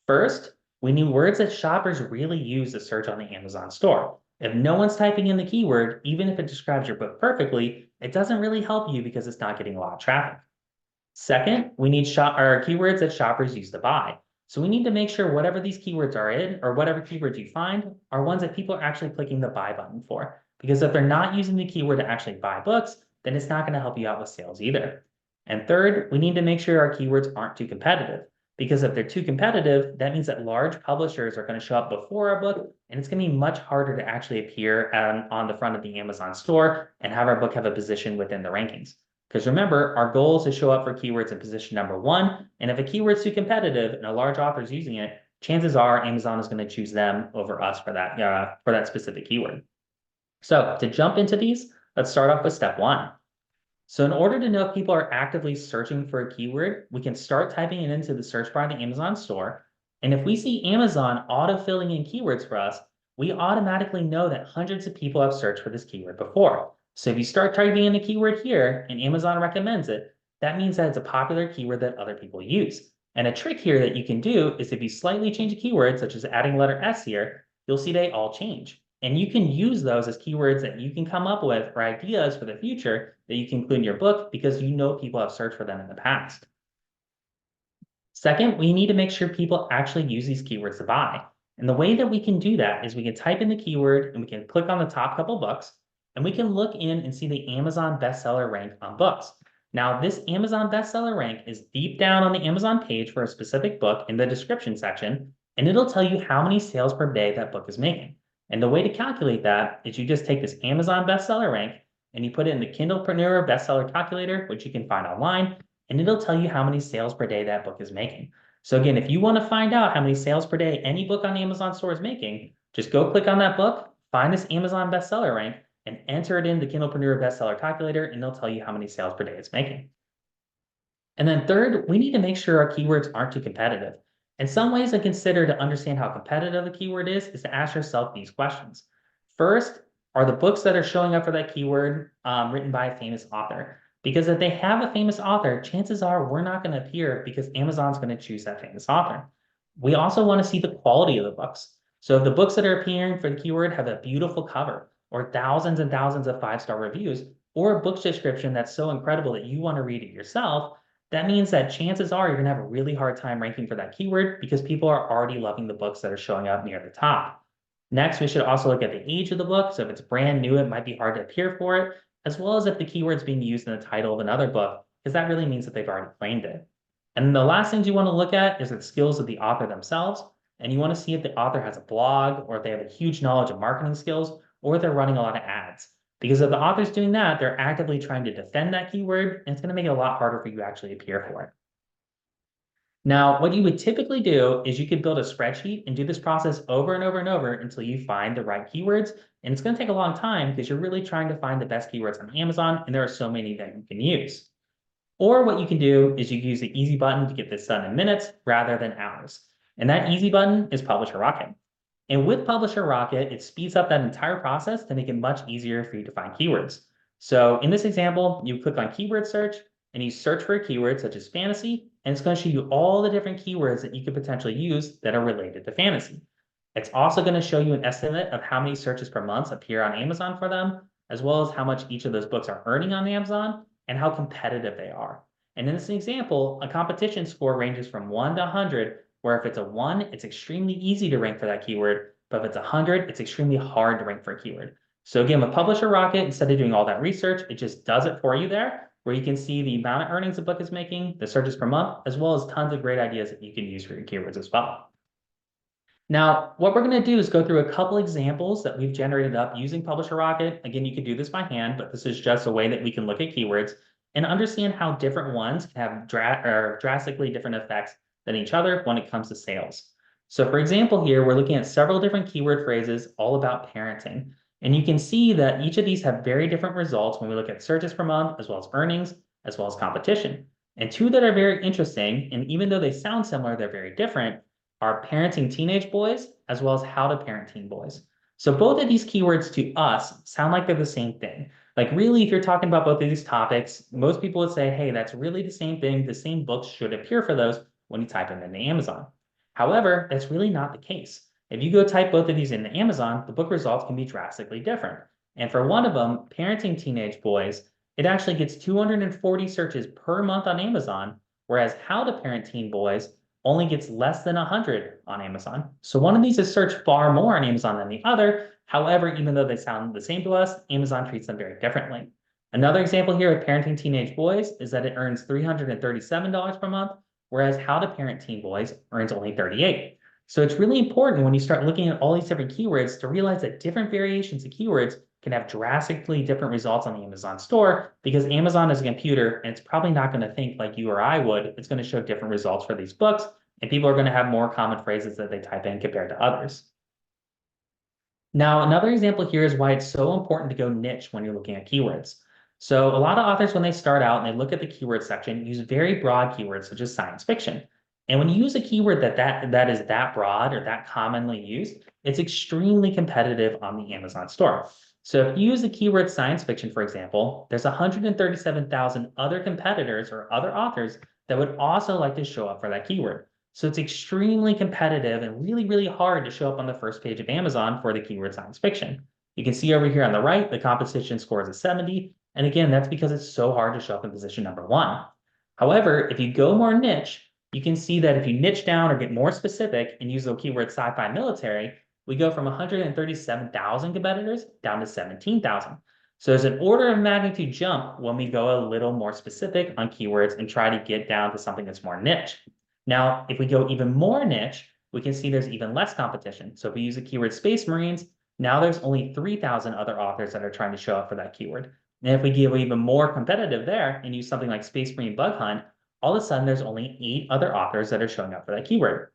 First, we need words that shoppers really use to search on the Amazon store. If no one's typing in the keyword, even if it describes your book perfectly, it doesn't really help you because it's not getting a lot of traffic. Second, we need keywords that shoppers use to buy. So we need to make sure whatever these keywords are in, or whatever keywords you find, are ones that people are actually clicking the buy button for. Because if they're not using the keyword to actually buy books, then it's not going to help you out with sales either. And third, we need to make sure our keywords aren't too competitive. Because if they're too competitive, that means that large publishers are going to show up before our book, and it's going to be much harder to actually appear on the front of the Amazon store and have our book have a position within the rankings. Because remember, our goal is to show up for keywords in position number 1, and if a keyword's too competitive and a large author is using it, chances are Amazon is going to choose them over us for that specific keyword. So to jump into these, let's start off with step 1. So in order to know if people are actively searching for a keyword, we can start typing it into the search bar of the Amazon store. And if we see Amazon auto-filling in keywords for us, we automatically know that hundreds of people have searched for this keyword before. So if you start typing in a keyword here and Amazon recommends it, that means that it's a popular keyword that other people use. And a trick here that you can do is if you slightly change a keyword, such as adding letter S here, you'll see they all change. And you can use those as keywords that you can come up with or ideas for the future that you can include in your book because you know people have searched for them in the past. Second, we need to make sure people actually use these keywords to buy. And the way that we can do that is we can type in the keyword and we can click on the top couple books and we can look in and see the Amazon bestseller rank on books. Now, this Amazon bestseller rank is deep down on the Amazon page for a specific book in the description section, and it'll tell you how many sales per day that book is making. And the way to calculate that is you just take this Amazon bestseller rank and you put it in the Kindlepreneur bestseller calculator, which you can find online, and it'll tell you how many sales per day that book is making. So again, if you want to find out how many sales per day any book on the Amazon store is making, just go click on that book, find this Amazon bestseller rank, and enter it in the Kindlepreneur bestseller calculator, and they'll tell you how many sales per day it's making. And then third, we need to make sure our keywords aren't too competitive. And some ways to consider to understand how competitive a keyword is to ask yourself these questions. First, are the books that are showing up for that keyword written by a famous author? Because if they have a famous author, chances are we're not going to appear because Amazon's going to choose that famous author. We also want to see the quality of the books. So if the books that are appearing for the keyword have a beautiful cover or thousands and thousands of 5-star reviews or a book description that's so incredible that you want to read it yourself, that means that chances are you're going to have a really hard time ranking for that keyword because people are already loving the books that are showing up near the top. Next, we should also look at the age of the book. So if it's brand new, it might be hard to appear for it, as well as if the keyword's being used in the title of another book, because that really means that they've already claimed it. And then the last things you want to look at is the skills of the author themselves. And you want to see if the author has a blog or if they have a huge knowledge of marketing skills or if they're running a lot of ads. Because if the author's doing that, they're actively trying to defend that keyword, and it's going to make it a lot harder for you to actually appear for it. Now, what you would typically do is you could build a spreadsheet and do this process over and over and over until you find the right keywords. And it's going to take a long time because you're really trying to find the best keywords on Amazon, and there are so many that you can use. Or what you can do is you can use the easy button to get this done in minutes rather than hours. And that easy button is Publisher Rocket. And with Publisher Rocket, it speeds up that entire process to make it much easier for you to find keywords. So in this example, you click on keyword search and you search for a keyword such as fantasy, and it's going to show you all the different keywords that you could potentially use that are related to fantasy. It's also going to show you an estimate of how many searches per month appear on Amazon for them, as well as how much each of those books are earning on Amazon and how competitive they are. And in this example, a competition score ranges from 1 to 100, where if it's a 1, it's extremely easy to rank for that keyword, but if it's 100, it's extremely hard to rank for a keyword. So again, with Publisher Rocket, instead of doing all that research, it just does it for you there, where you can see the amount of earnings a book is making, the searches per month, as well as tons of great ideas that you can use for your keywords as well. Now, what we're going to do is go through a couple examples that we've generated up using Publisher Rocket. Again, you could do this by hand, but this is just a way that we can look at keywords and understand how different ones can have drastically different effects than each other when it comes to sales. So for example, here, we're looking at several different keyword phrases all about parenting. And you can see that each of these have very different results when we look at searches per month, as well as earnings, as well as competition. And two that are very interesting, and even though they sound similar, they're very different, are parenting teenage boys, as well as how to parent teen boys. So both of these keywords to us sound like they're the same thing. Like really, if you're talking about both of these topics, most people would say, hey, that's really the same thing. The same books should appear for those when you type them into Amazon. However, that's really not the case. If you go type both of these into Amazon, the book results can be drastically different. And for one of them, parenting teenage boys, it actually gets 240 searches per month on Amazon, whereas how to parent teen boys only gets less than 100 on Amazon. So one of these is searched far more on Amazon than the other. However, even though they sound the same to us, Amazon treats them very differently. Another example here of parenting teenage boys is that it earns $337 per month, whereas how to parent teen boys earns only 38. So it's really important when you start looking at all these different keywords to realize that different variations of keywords can have drastically different results on the Amazon store, because Amazon is a computer and it's probably not going to think like you or I would. It's going to show different results for these books, and people are going to have more common phrases that they type in compared to others. Now, another example here is why it's so important to go niche when you're looking at keywords. So a lot of authors, when they start out and they look at the keyword section, use very broad keywords such as science fiction. And when you use a keyword that is that broad or that commonly used, it's extremely competitive on the Amazon store. So if you use the keyword science fiction, for example, there's 137,000 other competitors or other authors that would also like to show up for that keyword. So it's extremely competitive and really, really hard to show up on the first page of Amazon for the keyword science fiction. You can see over here on the right, the competition score is a 70. And again, that's because it's so hard to show up in position number 1. However, if you go more niche, you can see that if you niche down or get more specific and use the keyword sci-fi military, we go from 137,000 competitors down to 17,000. So there's an order of magnitude jump when we go a little more specific on keywords and try to get down to something that's more niche. Now, if we go even more niche, we can see there's even less competition. So if we use the keyword Space Marines, now there's only 3,000 other authors that are trying to show up for that keyword. And if we give even more competitive there and use something like Space Marine Bug Hunt, all of a sudden there's only 8 other authors that are showing up for that keyword.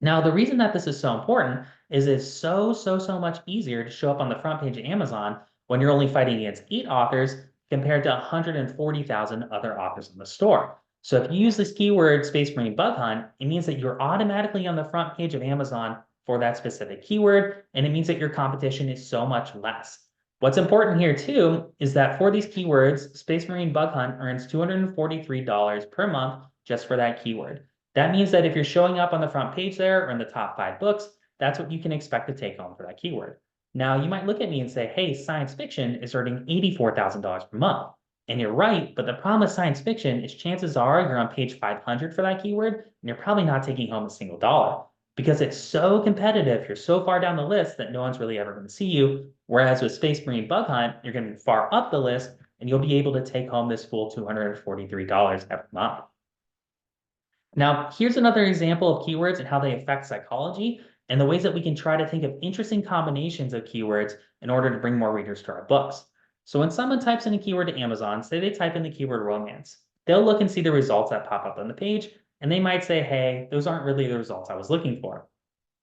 Now, the reason that this is so important is it's so much easier to show up on the front page of Amazon when you're only fighting against 8 authors compared to 140,000 other authors in the store. So if you use this keyword Space Marine Bug Hunt, it means that you're automatically on the front page of Amazon for that specific keyword, and it means that your competition is so much less. What's important here too is that for these keywords, Space Marine Bug Hunt earns $243 per month just for that keyword. That means that if you're showing up on the front page there or in the top 5 books, that's what you can expect to take home for that keyword. Now, you might look at me and say, hey, science fiction is earning $84,000 per month. And you're right, but the problem with science fiction is chances are you're on page 500 for that keyword, and you're probably not taking home a single dollar because it's so competitive. You're so far down the list that no one's really ever going to see you. Whereas with Space Marine Bug Hunt, you're going to be far up the list, and you'll be able to take home this full $243 every month. Now, here's another example of keywords and how they affect psychology and the ways that we can try to think of interesting combinations of keywords in order to bring more readers to our books. So when someone types in a keyword to Amazon, say they type in the keyword romance, they'll look and see the results that pop up on the page, and they might say, hey, those aren't really the results I was looking for.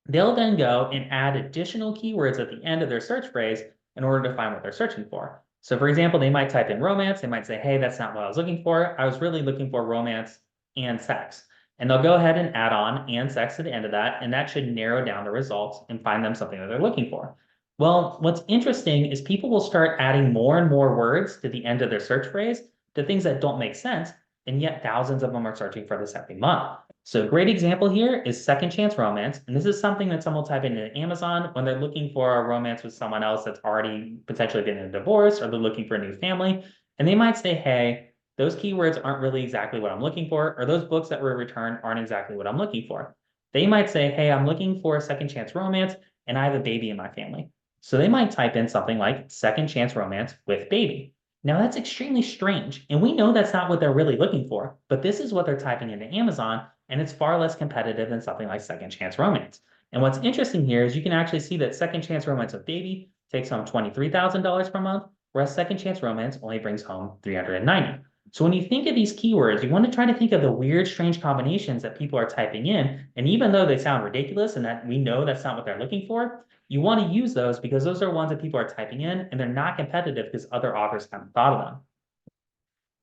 They'll then go and add additional keywords at the end of their search phrase in order to find what they're searching for. So for example, they might type in romance. They might say, hey, that's not what I was looking for. I was really looking for romance and sex. And they'll go ahead and add on and sex to the end of that, and that should narrow down the results and find them something that they're looking for. Well, what's interesting is people will start adding more and more words to the end of their search phrase to things that don't make sense, and yet thousands of them are searching for this every month. So a great example here is second chance romance, and this is something that someone will type into Amazon when they're looking for a romance with someone else that's already potentially been in a divorce, or they're looking for a new family, and they might say, hey, those keywords aren't really exactly what I'm looking for, or those books that were returned aren't exactly what I'm looking for. They might say, hey, I'm looking for a second chance romance, and I have a baby in my family. So they might type in something like second chance romance with baby. Now that's extremely strange, and we know that's not what they're really looking for, but this is what they're typing into Amazon, and it's far less competitive than something like second chance romance. And what's interesting here is you can actually see that Second Chance Romance of Baby takes home $23,000 per month, whereas Second Chance Romance only brings home $390. So when you think of these keywords, you want to try to think of the weird, strange combinations that people are typing in. And even though they sound ridiculous and that we know that's not what they're looking for, you want to use those because those are ones that people are typing in and they're not competitive because other authors haven't thought of them.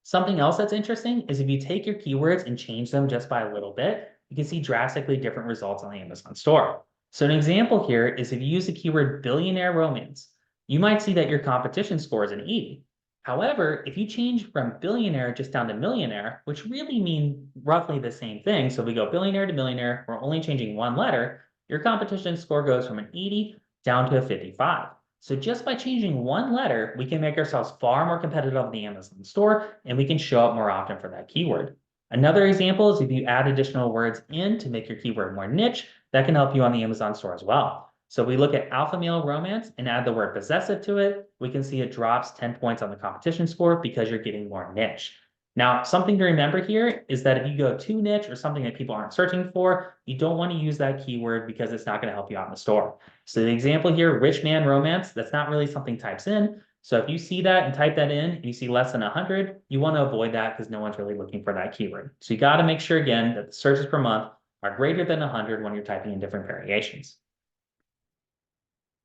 Something else that's interesting is if you take your keywords and change them just by a little bit, you can see drastically different results on the Amazon store. So an example here is if you use the keyword billionaire romance, you might see that your competition score is an 80. However, if you change from billionaire just down to millionaire, which really mean roughly the same thing, so we go billionaire to millionaire, we're only changing one letter, your competition score goes from an 80 down to a 55. So just by changing one letter, we can make ourselves far more competitive on the Amazon store, and we can show up more often for that keyword. Another example is if you add additional words in to make your keyword more niche, that can help you on the Amazon store as well. So we look at alpha male romance and add the word possessive to it, we can see it drops 10 points on the competition score because you're getting more niche. Now, something to remember here is that if you go too niche or something that people aren't searching for, you don't want to use that keyword because it's not going to help you out in the store. So the example here, rich man romance, that's not really something types in. So if you see that and type that in and you see less than 100, you want to avoid that because no one's really looking for that keyword. So you got to make sure again that the searches per month are greater than 100 when you're typing in different variations.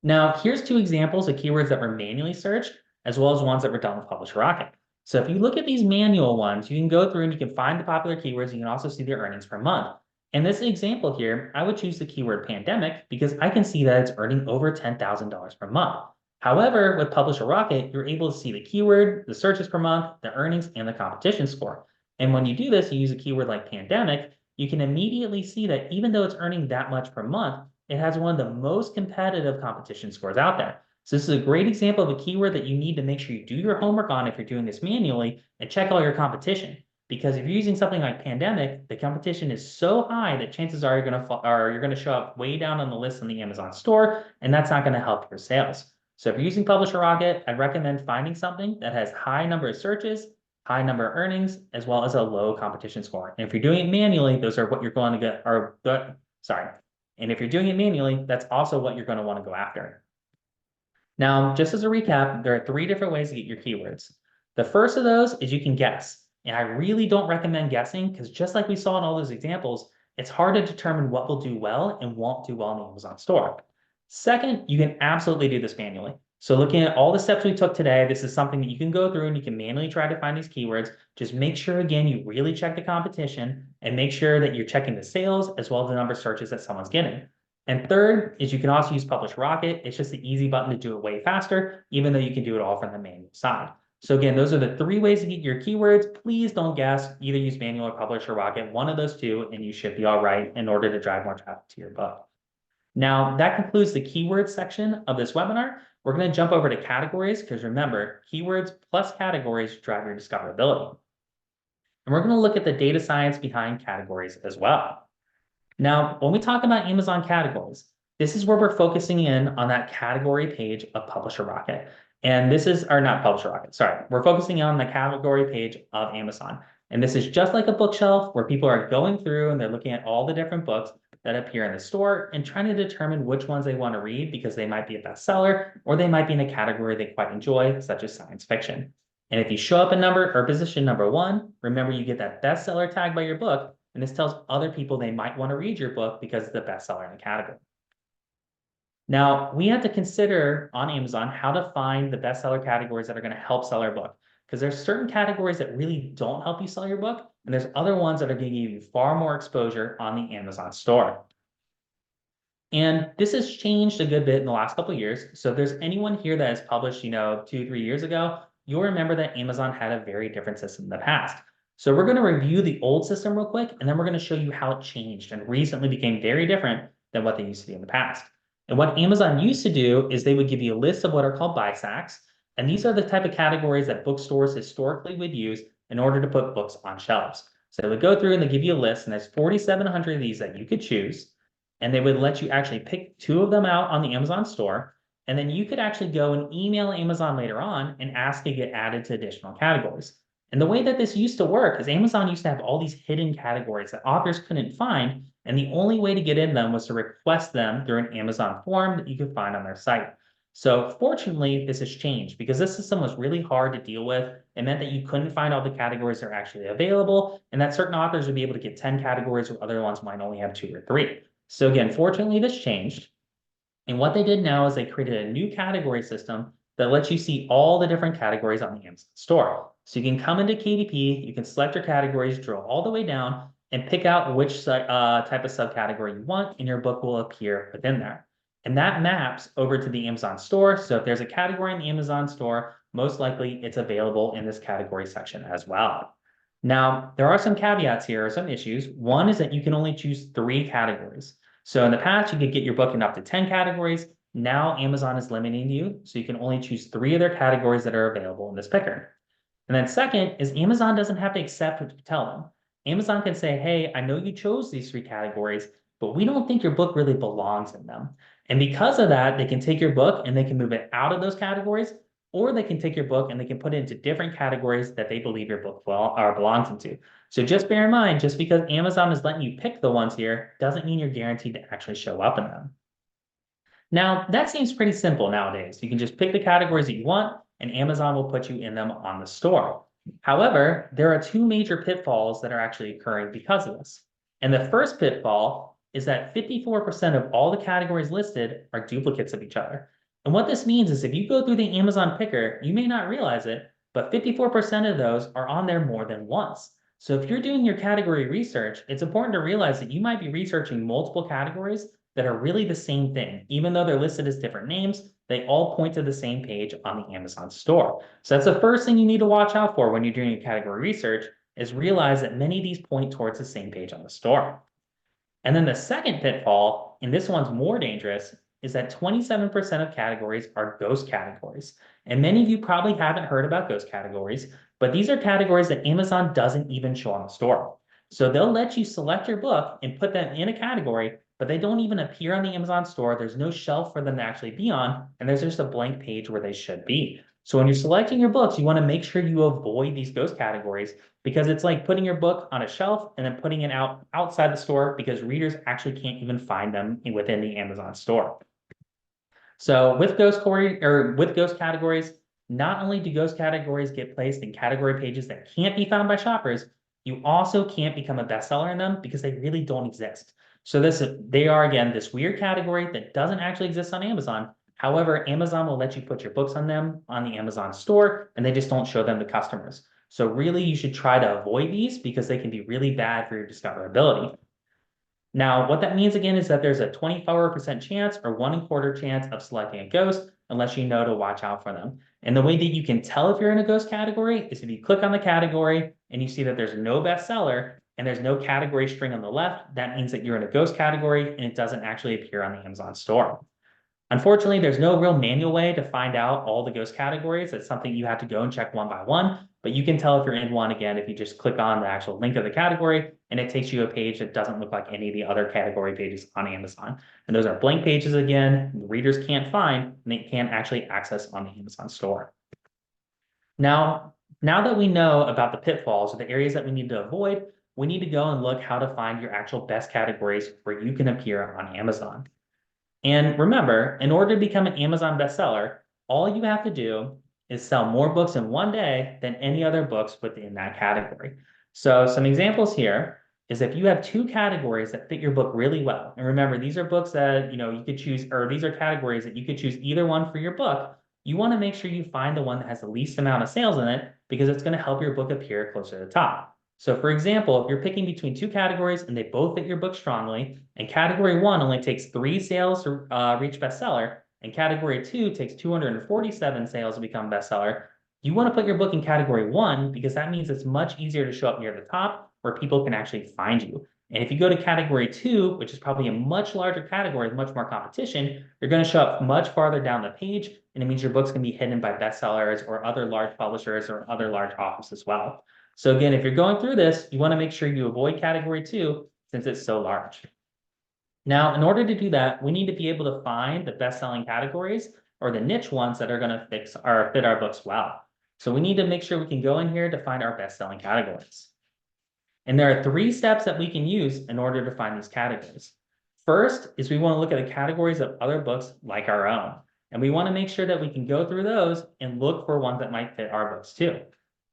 Now, here's two examples of keywords that were manually searched, as well as ones that were done with Publisher Rocket. So if you look at these manual ones, you can go through and you can find the popular keywords. You can also see their earnings per month. In this example here, I would choose the keyword pandemic because I can see that it's earning over $10,000 per month. However, with Publisher Rocket, you're able to see the keyword, the searches per month, the earnings, and the competition score. And when you do this, you use a keyword like pandemic, you can immediately see that even though it's earning that much per month, it has one of the most competitive competition scores out there. So this is a great example of a keyword that you need to make sure you do your homework on if you're doing this manually and check all your competition. Because if you're using something like pandemic, the competition is so high that chances are you're going to show up way down on the list on the Amazon store, and that's not going to help your sales. So if you're using Publisher Rocket, I'd recommend finding something that has high number of searches, high number of earnings, as well as a low competition score. And if you're doing it manually, those are what you're going to get, and if you're doing it manually, that's also what you're going to want to go after. Now, just as a recap, there are 3 different ways to get your keywords. The first of those is you can guess. And I really don't recommend guessing because just like we saw in all those examples, it's hard to determine what will do well and won't do well in the Amazon store. Second, you can absolutely do this manually. So looking at all the steps we took today, this is something that you can go through and you can manually try to find these keywords. Just make sure, again, you really check the competition and make sure that you're checking the sales as well as the number of searches that someone's getting. And third is you can also use Publish Rocket. It's just the easy button to do it way faster, even though you can do it all from the manual side. So again, those are the 3 ways to get your keywords. Please don't guess. Either use manual or Publish or Rocket, one of those 2, and you should be all right in order to drive more traffic to your book. Now, that concludes the keyword section of this webinar. We're going to jump over to categories because remember, keywords plus categories drive your discoverability. And we're going to look at the data science behind categories as well. Now, when we talk about Amazon categories, this is where we're focusing in on that category page of Publisher Rocket. And this is, or not Publisher Rocket, sorry. We're focusing on the category page of Amazon. And this is just like a bookshelf where people are going through and they're looking at all the different books that appear in the store and trying to determine which ones they want to read because they might be a bestseller or they might be in a category they quite enjoy, such as science fiction. And if you show up in number or position number 1, remember you get that bestseller tag by your book, and this tells other people they might want to read your book because it's the bestseller in the category. Now, we have to consider on Amazon how to find the bestseller categories that are going to help sell our book. Because there's certain categories that really don't help you sell your book, and there's other ones that are going to give you far more exposure on the Amazon store. And this has changed a good bit in the last couple of years. So if there's anyone here that has published, 2-3 years ago, you'll remember that Amazon had a very different system in the past. So we're going to review the old system real quick, and then we're going to show you how it changed and recently became very different than what they used to do in the past. And what Amazon used to do is they would give you a list of what are called buy stacks. And these are the type of categories that bookstores historically would use in order to put books on shelves. So they would go through and they give you a list, and there's 4,700 of these that you could choose. And they would let you actually pick 2 of them out on the Amazon store. And then you could actually go and email Amazon later on and ask to get added to additional categories. And the way that this used to work is Amazon used to have all these hidden categories that authors couldn't find, and the only way to get in them was to request them through an Amazon form that you could find on their site. So fortunately, this has changed because this system was really hard to deal with. It meant that you couldn't find all the categories that are actually available, and that certain authors would be able to get 10 categories where other ones might only have 2 or 3. So again, fortunately, this changed. And what they did now is they created a new category system that lets you see all the different categories on the Amazon store. So you can come into KDP, you can select your categories, drill all the way down, and pick out which type of subcategory you want, and your book will appear within there. And that maps over to the Amazon store. So if there's a category in the Amazon store, most likely it's available in this category section as well. Now, there are some caveats here, or some issues. One is that you can only choose 3 categories. So in the past, you could get your book in up to 10 categories. Now Amazon is limiting you, so you can only choose 3 of their categories that are available in this picker. And then second is Amazon doesn't have to accept what you tell them. Amazon can say, hey, I know you chose these 3 categories, but we don't think your book really belongs in them. And because of that, they can take your book and they can move it out of those categories, or they can take your book and they can put it into different categories that they believe your book belongs into. So just bear in mind, just because Amazon is letting you pick the ones here, doesn't mean you're guaranteed to actually show up in them. Now, that seems pretty simple nowadays. You can just pick the categories that you want, and Amazon will put you in them on the store. However, there are 2 major pitfalls that are actually occurring because of this. And the first pitfall is that 54% of all the categories listed are duplicates of each other. And what this means is if you go through the Amazon picker, you may not realize it, but 54% of those are on there more than once. So if you're doing your category research, it's important to realize that you might be researching multiple categories that are really the same thing. Even though they're listed as different names, they all point to the same page on the Amazon store. So that's the first thing you need to watch out for when you're doing your category research, is realize that many of these point towards the same page on the store. And then the second pitfall, and this one's more dangerous, is that 27% of categories are ghost categories. And many of you probably haven't heard about ghost categories, but these are categories that Amazon doesn't even show on the store. So they'll let you select your book and put them in a category, but they don't even appear on the Amazon store. There's no shelf for them to actually be on, and there's just a blank page where they should be. So when you're selecting your books, you want to make sure you avoid these ghost categories, because it's like putting your book on a shelf and then putting it outside the store, because readers actually can't even find them within the Amazon store. So with ghost categories, not only do ghost categories get placed in category pages that can't be found by shoppers, you also can't become a bestseller in them because they really don't exist. So they are, again, this weird category that doesn't actually exist on Amazon. However, Amazon will let you put your books on them on the Amazon store, and they just don't show them to customers. So really, you should try to avoid these because they can be really bad for your discoverability. Now, what that means again is that there's a 24% chance or 1 1/4 chance of selecting a ghost unless you know to watch out for them. And the way that you can tell if you're in a ghost category is if you click on the category and you see that there's no bestseller and there's no category string on the left, that means that you're in a ghost category and it doesn't actually appear on the Amazon store. Unfortunately, there's no real manual way to find out all the ghost categories. It's something you have to go and check one by one, but you can tell if you're in one, again, if you just click on the actual link of the category, and it takes you a page that doesn't look like any of the other category pages on Amazon. And those are blank pages again, readers can't find, and they can't actually access on the Amazon store. Now that we know about the pitfalls or the areas that we need to avoid, we need to go and look how to find your actual best categories where you can appear on Amazon. And remember, in order to become an Amazon bestseller, all you have to do is sell more books in one day than any other books within that category. So some examples here is if you have 2 categories that fit your book really well. And remember, these are books that, you could choose, or these are categories that you could choose either one for your book. You want to make sure you find the one that has the least amount of sales in it, because it's going to help your book appear closer to the top. So for example, if you're picking between 2 categories and they both fit your book strongly, and category 1 only takes 3 sales to reach bestseller, and category 2 takes 247 sales to become bestseller, you want to put your book in category 1 because that means it's much easier to show up near the top where people can actually find you. And if you go to category 2, which is probably a much larger category with much more competition, you're going to show up much farther down the page, and it means your book's going to be hidden by bestsellers or other large publishers or other large authors as well. So again, if you're going through this, you want to make sure you avoid category 2 since it's so large. Now, in order to do that, we need to be able to find the best-selling categories or the niche ones that are going to fit our books well. So we need to make sure we can go in here to find our best-selling categories. And there are 3 steps that we can use in order to find these categories. First is we want to look at the categories of other books like our own. And we want to make sure that we can go through those and look for ones that might fit our books too.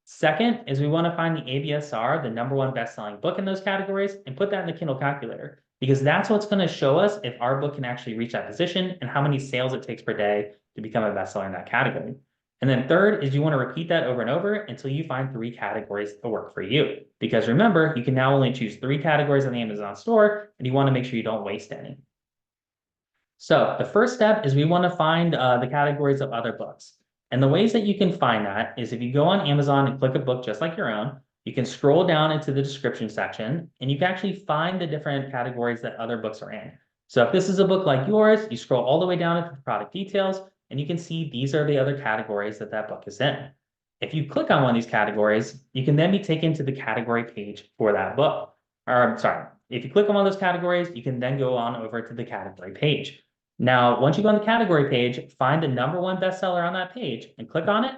Second is we want to find the ABSR, the #1 best-selling book in those categories, and put that in the Kindle calculator, because that's what's going to show us if our book can actually reach that position and how many sales it takes per day to become a bestseller in that category. And then third is you want to repeat that over and over until you find 3 categories that work for you. Because remember, you can now only choose 3 categories on the Amazon store, and you want to make sure you don't waste any. So the first step is we want to find the categories of other books. And the ways that you can find that is if you go on Amazon and click a book just like your own, you can scroll down into the description section, and you can actually find the different categories that other books are in. So if this is a book like yours, you scroll all the way down into the product details, and you can see these are the other categories that that book is in. If you click on one of these categories, you can then be taken to the category page for that book. Or sorry, if you click on one of those categories, you can then go on over to the category page. Now, once you go on the category page, find the #1 bestseller on that page and click on it,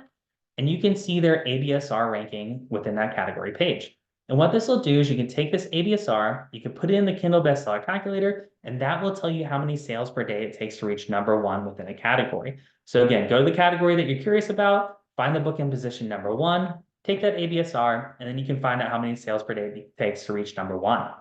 and you can see their ABSR ranking within that category page. And what this will do is you can take this ABSR, you can put it in the Kindle bestseller calculator, and that will tell you how many sales per day it takes to reach #1 within a category. So again, go to the category that you're curious about, find the book in position #1, take that ABSR, and then you can find out how many sales per day it takes to reach #1.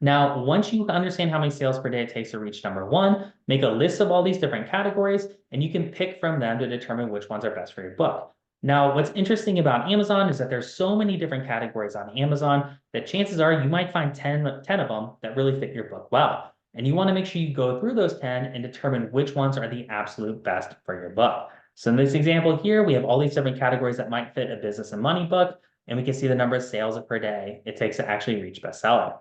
Now, once you understand how many sales per day it takes to reach #1, make a list of all these different categories, and you can pick from them to determine which ones are best for your book. Now, what's interesting about Amazon is that there's so many different categories on Amazon that chances are you might find 10 of them that really fit your book well. And you want to make sure you go through those 10 and determine which ones are the absolute best for your book. So in this example here, we have all these different categories that might fit a business and money book, and we can see the number of sales per day it takes to actually reach bestseller.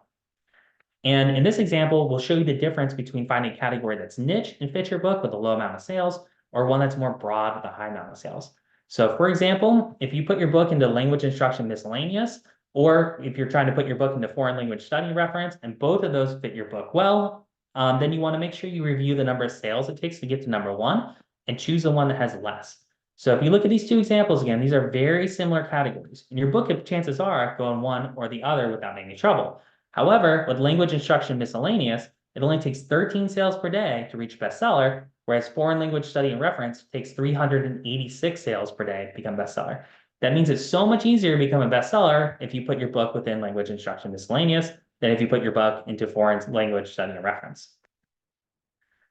And in this example, we'll show you the difference between finding a category that's niche and fits your book with a low amount of sales, or one that's more broad with a high amount of sales. So for example, if you put your book into language instruction miscellaneous, or if you're trying to put your book into foreign language study reference, and both of those fit your book well, then you want to make sure you review the number of sales it takes to get to #1 and choose the one that has less. So if you look at these 2 examples again, these are very similar categories. In your book, chances are go in one or the other without any trouble. However, with language instruction miscellaneous, it only takes 13 sales per day to reach bestseller, whereas foreign language study and reference takes 386 sales per day to become bestseller. That means it's so much easier to become a bestseller if you put your book within language instruction miscellaneous than if you put your book into foreign language study and reference.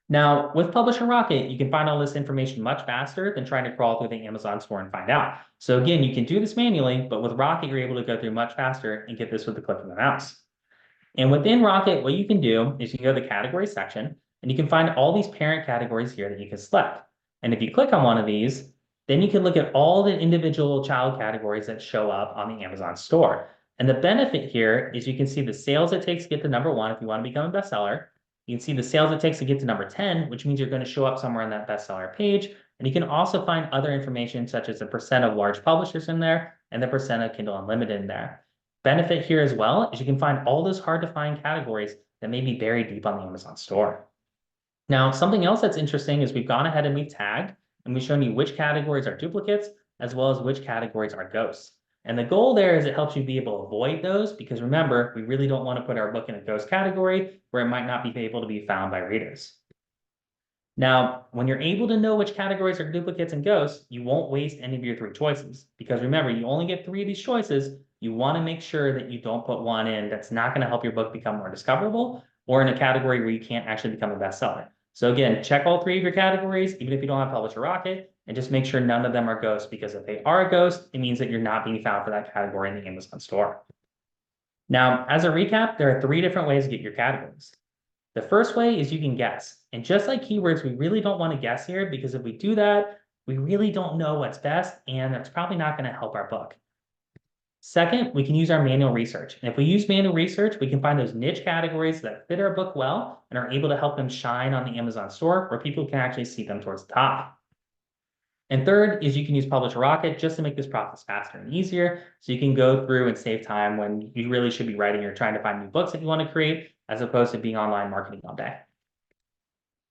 Now, with Publisher Rocket, you can find all this information much faster than trying to crawl through the Amazon store and find out. So again, you can do this manually, but with Rocket, you're able to go through much faster and get this with the click of the mouse. And within Rocket, what you can do is you can go to the category section, and you can find all these parent categories here that you can select. And if you click on one of these, then you can look at all the individual child categories that show up on the Amazon store. And the benefit here is you can see the sales it takes to get to #1 if you want to become a bestseller. You can see the sales it takes to get to #10, which means you're going to show up somewhere on that bestseller page. And you can also find other information such as the % of large publishers in there and the % of Kindle Unlimited in there. Benefit here as well is you can find all those hard to find categories that may be buried deep on the Amazon store. Now, something else that's interesting is we've gone ahead and we've tagged and we've shown you which categories are duplicates as well as which categories are ghosts. And the goal there is it helps you be able to avoid those because remember, we really don't want to put our book in a ghost category where it might not be able to be found by readers. Now, when you're able to know which categories are duplicates and ghosts, you won't waste any of your 3 choices. Because remember, you only get 3 of these choices. You want to make sure that you don't put one in that's not going to help your book become more discoverable or in a category where you can't actually become a bestseller. So again, check all 3 of your categories, even if you don't have Publisher Rocket, and just make sure none of them are ghosts, because if they are a ghost, it means that you're not being found for that category in the Amazon store. Now, as a recap, there are 3 different ways to get your categories. The first way is you can guess. And just like keywords, we really don't want to guess here because if we do that, we really don't know what's best, and that's probably not going to help our book. Second, we can use our manual research. And if we use manual research, we can find those niche categories that fit our book well and are able to help them shine on the Amazon store where people can actually see them towards the top. And third is you can use Publisher Rocket just to make this process faster and easier. So you can go through and save time when you really should be writing or trying to find new books that you want to create, as opposed to being online marketing all day.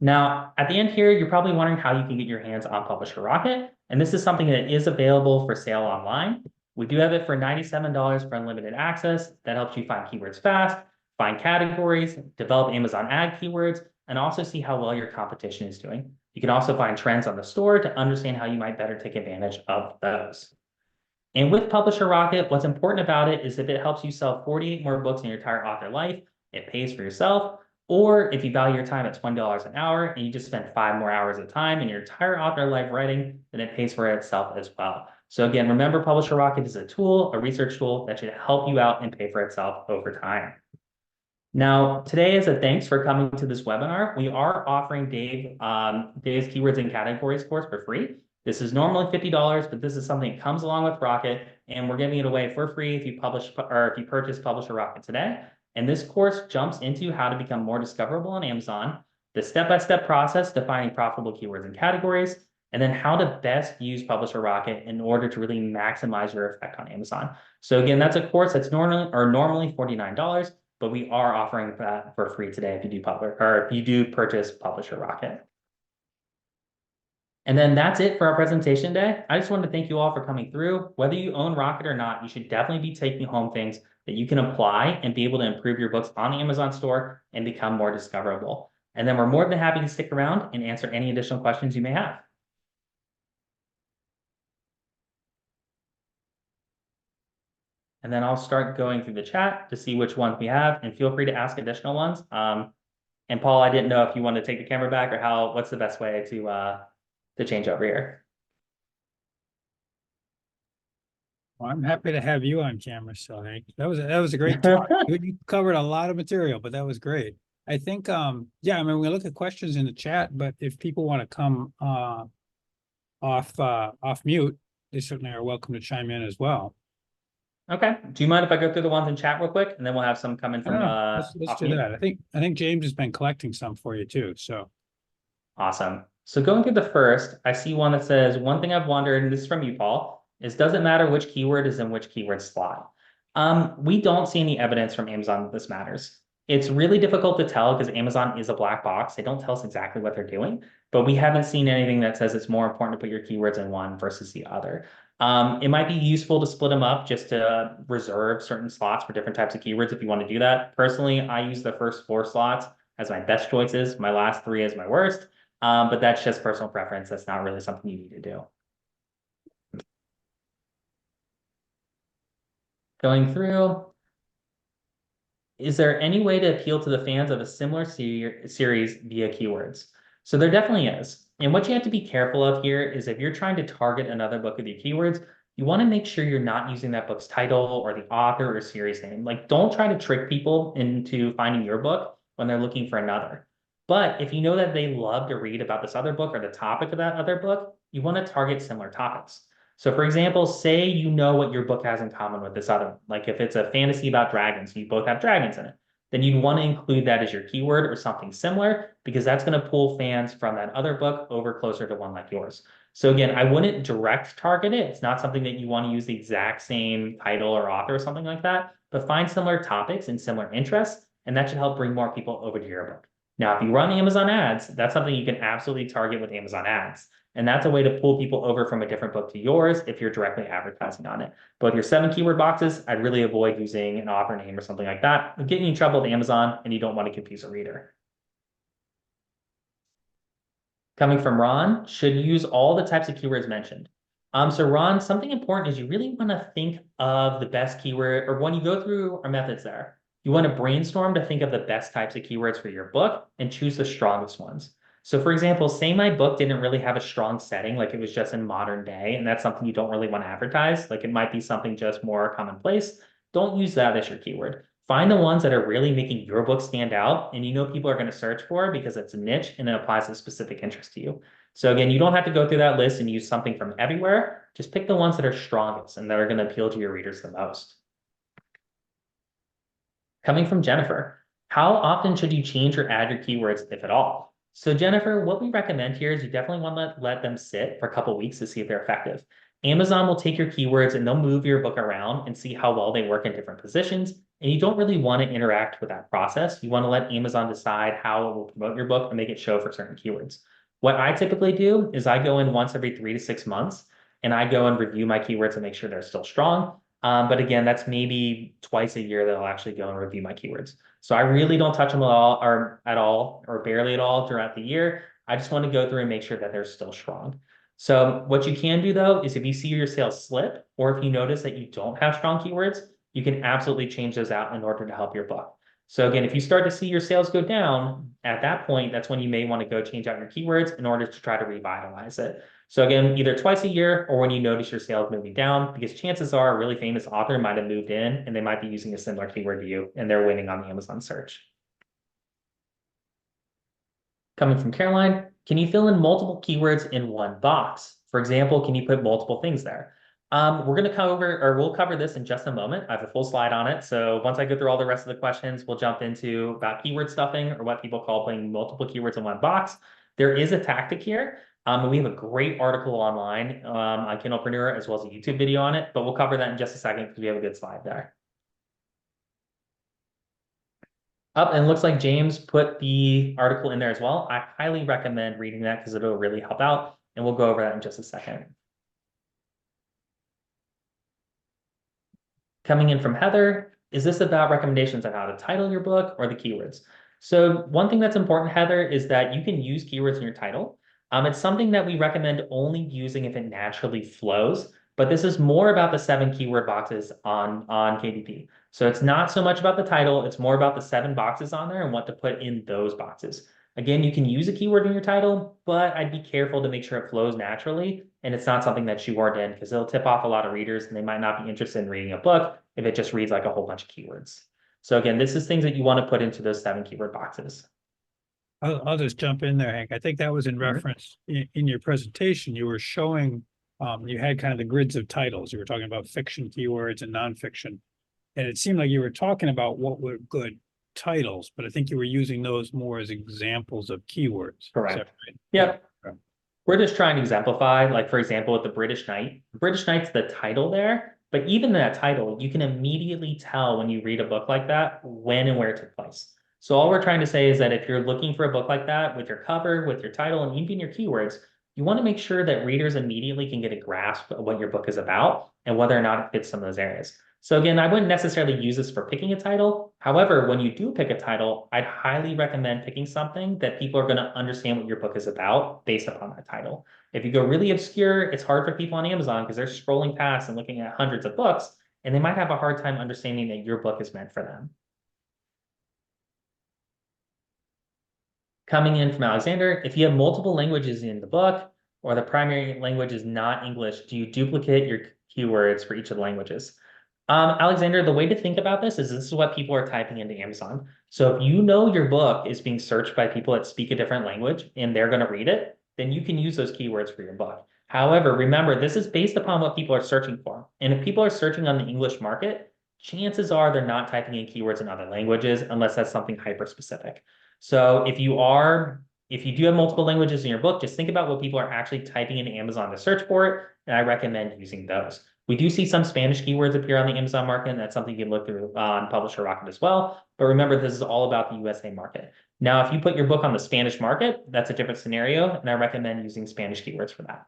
Now, at the end here, you're probably wondering how you can get your hands on Publisher Rocket. And this is something that is available for sale online. We do have it for $97 for unlimited access. That helps you find keywords fast, find categories, develop Amazon ad keywords, and also see how well your competition is doing. You can also find trends on the store to understand how you might better take advantage of those. And with Publisher Rocket, what's important about it is if it helps you sell 48 more books in your entire author life, it pays for yourself. Or if you value your time at $20 an hour and you just spend 5 more hours of time in your entire author life writing, then it pays for itself as well. So again, remember, Publisher Rocket is a tool, a research tool that should help you out and pay for itself over time. Now, today, as a thanks for coming to this webinar, we are offering Dave's Keywords and Categories course for free. This is normally $50, but this is something that comes along with Rocket, and we're giving it away for free if you purchase Publisher Rocket today. And this course jumps into how to become more discoverable on Amazon, the step-by-step process defining profitable keywords and categories, and then how to best use Publisher Rocket in order to really maximize your effect on Amazon. So again, that's a course that's normally $49. But we are offering that for free today if you do purchase Publisher Rocket. And then that's it for our presentation today. I just wanted to thank you all for coming through. Whether you own Rocket or not, you should definitely be taking home things that you can apply and be able to improve your books on the Amazon store and become more discoverable. And then we're more than happy to stick around and answer any additional questions you may have. And then I'll start going through the chat to see which ones we have, and feel free to ask additional ones. And Paul, I didn't know if you want to take the camera back or what's the best way to change over here. Well, I'm happy to have you on camera, so Hank. That was a great talk. You covered a lot of material, but that was great. I think yeah, I mean, we look at questions in the chat, but if people want to come off mute, they certainly are welcome to chime in as well. Okay. Do you mind if I go through the ones in chat real quick, and then we'll have some come in from let's off do mute? that. I think James has been collecting some for you too. So Awesome. So going through the first, I see one that says, one thing I've wondered, and this is from you, Paul, is does it matter which keyword is in which keyword slot? We don't see any evidence from Amazon that this matters. It's really difficult to tell because Amazon is a black box. They don't tell us exactly what they're doing, but we haven't seen anything that says it's more important to put your keywords in one versus the other. It might be useful to split them up just to reserve certain slots for different types of keywords if you want to do that. Personally, I use the first 4 slots as my best choices, my last 3 as my worst. But that's just personal preference. That's not really something you need to do. Going through, is there any way to appeal to the fans of a similar series via keywords? So there definitely is. And what you have to be careful of here is if you're trying to target another book with your keywords, you want to make sure you're not using that book's title or the author or series name. Like, don't try to trick people into finding your book when they're looking for another. But if you know that they love to read about this other book or the topic of that other book, you want to target similar topics. So for example, say you know what your book has in common with this other one. Like if it's a fantasy about dragons, you both have dragons in it, then you'd want to include that as your keyword or something similar, because that's going to pull fans from that other book over closer to one like yours. So again, I wouldn't direct target it. It's not something that you want to use the exact same title or author or something like that, but find similar topics and similar interests, and that should help bring more people over to your book. Now, if you run Amazon ads, that's something you can absolutely target with Amazon ads. And that's a way to pull people over from a different book to yours if you're directly advertising on it. But with your 7 keyword boxes, I'd really avoid using an author name or something like that. It'll get you in trouble with Amazon, and you don't want to confuse a reader. Coming from Ron, should use all the types of keywords mentioned. So Ron, something important is you really want to think of the best keyword, or when you go through our methods there, you want to brainstorm to think of the best types of keywords for your book and choose the strongest ones. So for example, say my book didn't really have a strong setting, like it was just in modern day, and that's something you don't really want to advertise. Like it might be something just more commonplace. Don't use that as your keyword. Find the ones that are really making your book stand out and you know people are going to search for because it's a niche and it applies a specific interest to you. So again, you don't have to go through that list and use something from everywhere. Just pick the ones that are strongest and that are going to appeal to your readers the most. Coming from Jennifer, how often should you change or add your keywords, if at all? So Jennifer, what we recommend here is you definitely want to let them sit for a couple weeks to see if they're effective. Amazon will take your keywords and they'll move your book around and see how well they work in different positions. And you don't really want to interact with that process. You want to let Amazon decide how it will promote your book and make it show for certain keywords. What I typically do is I go in once every 3 to 6 months and I go and review my keywords and make sure they're still strong. But again, that's maybe twice a year that I'll actually go and review my keywords. So I really don't touch them at all or barely at all throughout the year. I just want to go through and make sure that they're still strong. So what you can do though is if you see your sales slip, or if you notice that you don't have strong keywords, you can absolutely change those out in order to help your book. So again, if you start to see your sales go down, at that point, that's when you may want to go change out your keywords in order to try to revitalize it. So again, either twice a year or when you notice your sales moving down, because chances are a really famous author might have moved in and they might be using a similar keyword to you and they're winning on the Amazon search. Coming from Caroline, can you fill in multiple keywords in one box? For example, can you put multiple things there? We're going to cover, or we'll cover this in just a moment. I have a full slide on it. So once I go through all the rest of the questions, we'll jump into about keyword stuffing, or what people call putting multiple keywords in one box. There is a tactic here. We have a great article online on Kindlepreneur, as well as a YouTube video on it, but we'll cover that in just a second because we have a good slide there. Up, and it looks like James put the article in there as well. I highly recommend reading that because it'll really help out, and we'll go over that in just a second. Coming in from Heather, is this about recommendations on how to title your book or the keywords? So one thing that's important, Heather, is that you can use keywords in your title. It's something that we recommend only using if it naturally flows, but this is more about the 7 keyword boxes on KDP. So it's not so much about the title, it's more about the 7 boxes on there and what to put in those boxes. Again, you can use a keyword in your title, but I'd be careful to make sure it flows naturally and it's not something that's shoehorned in because it'll tip off a lot of readers and they might not be interested in reading a book if it just reads like a whole bunch of keywords. So again, this is things that you want to put into those 7 keyword boxes. I'll just jump in there, Hank. I think that was in reference in your presentation. You were showing, you had kind of the grids of titles. You were talking about fiction keywords and nonfiction. And it seemed like you were talking about what were good titles, but I think you were using those more as examples of keywords. Correct. Right? Yep. We're just trying to exemplify, like, for example, with the British Knight. British Knight's the title there, but even that title, you can immediately tell when you read a book like that, when and where it took place. So all we're trying to say is that if you're looking for a book like that with your cover, with your title, and even your keywords, you want to make sure that readers immediately can get a grasp of what your book is about and whether or not it fits some of those areas. So again, I wouldn't necessarily use this for picking a title. However, when you do pick a title, I'd highly recommend picking something that people are going to understand what your book is about based upon that title. If you go really obscure, it's hard for people on Amazon because they're scrolling past and looking at hundreds of books, and they might have a hard time understanding that your book is meant for them. Coming in from Alexander, if you have multiple languages in the book or the primary language is not English, do you duplicate your keywords for each of the languages? Alexander, the way to think about this is what people are typing into Amazon. So if you know your book is being searched by people that speak a different language and they're going to read it, then you can use those keywords for your book. However, remember, this is based upon what people are searching for. And if people are searching on the English market, chances are they're not typing in keywords in other languages unless that's something hyper specific. So if you do have multiple languages in your book, just think about what people are actually typing into Amazon to search for it. And I recommend using those. We do see some Spanish keywords appear on the Amazon market, and that's something you can look through on Publisher Rocket as well. But remember, this is all about the USA market. Now, if you put your book on the Spanish market, that's a different scenario, and I recommend using Spanish keywords for that.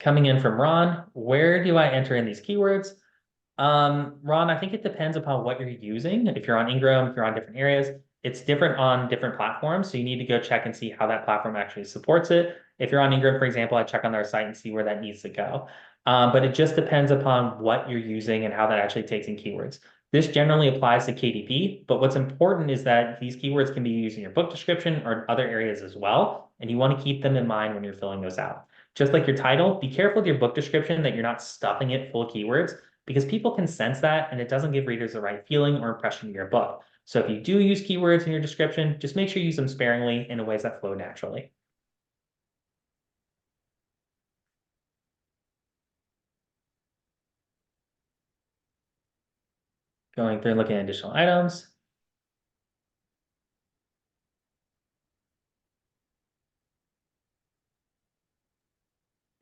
Coming in from Ron, where do I enter in these keywords? Ron, I think it depends upon what you're using. If you're on Ingram, if you're on different areas, it's different on different platforms. So you need to go check and see how that platform actually supports it. If you're on Ingram, for example, I check on their site and see where that needs to go. But it just depends upon what you're using and how that actually takes in keywords. This generally applies to KDP, but what's important is that these keywords can be used in your book description or in other areas as well. And you want to keep them in mind when you're filling those out. Just like your title, be careful with your book description that you're not stuffing it full of keywords, because people can sense that and it doesn't give readers the right feeling or impression of your book. So if you do use keywords in your description, just make sure you use them sparingly in ways that flow naturally. Going through and looking at additional items.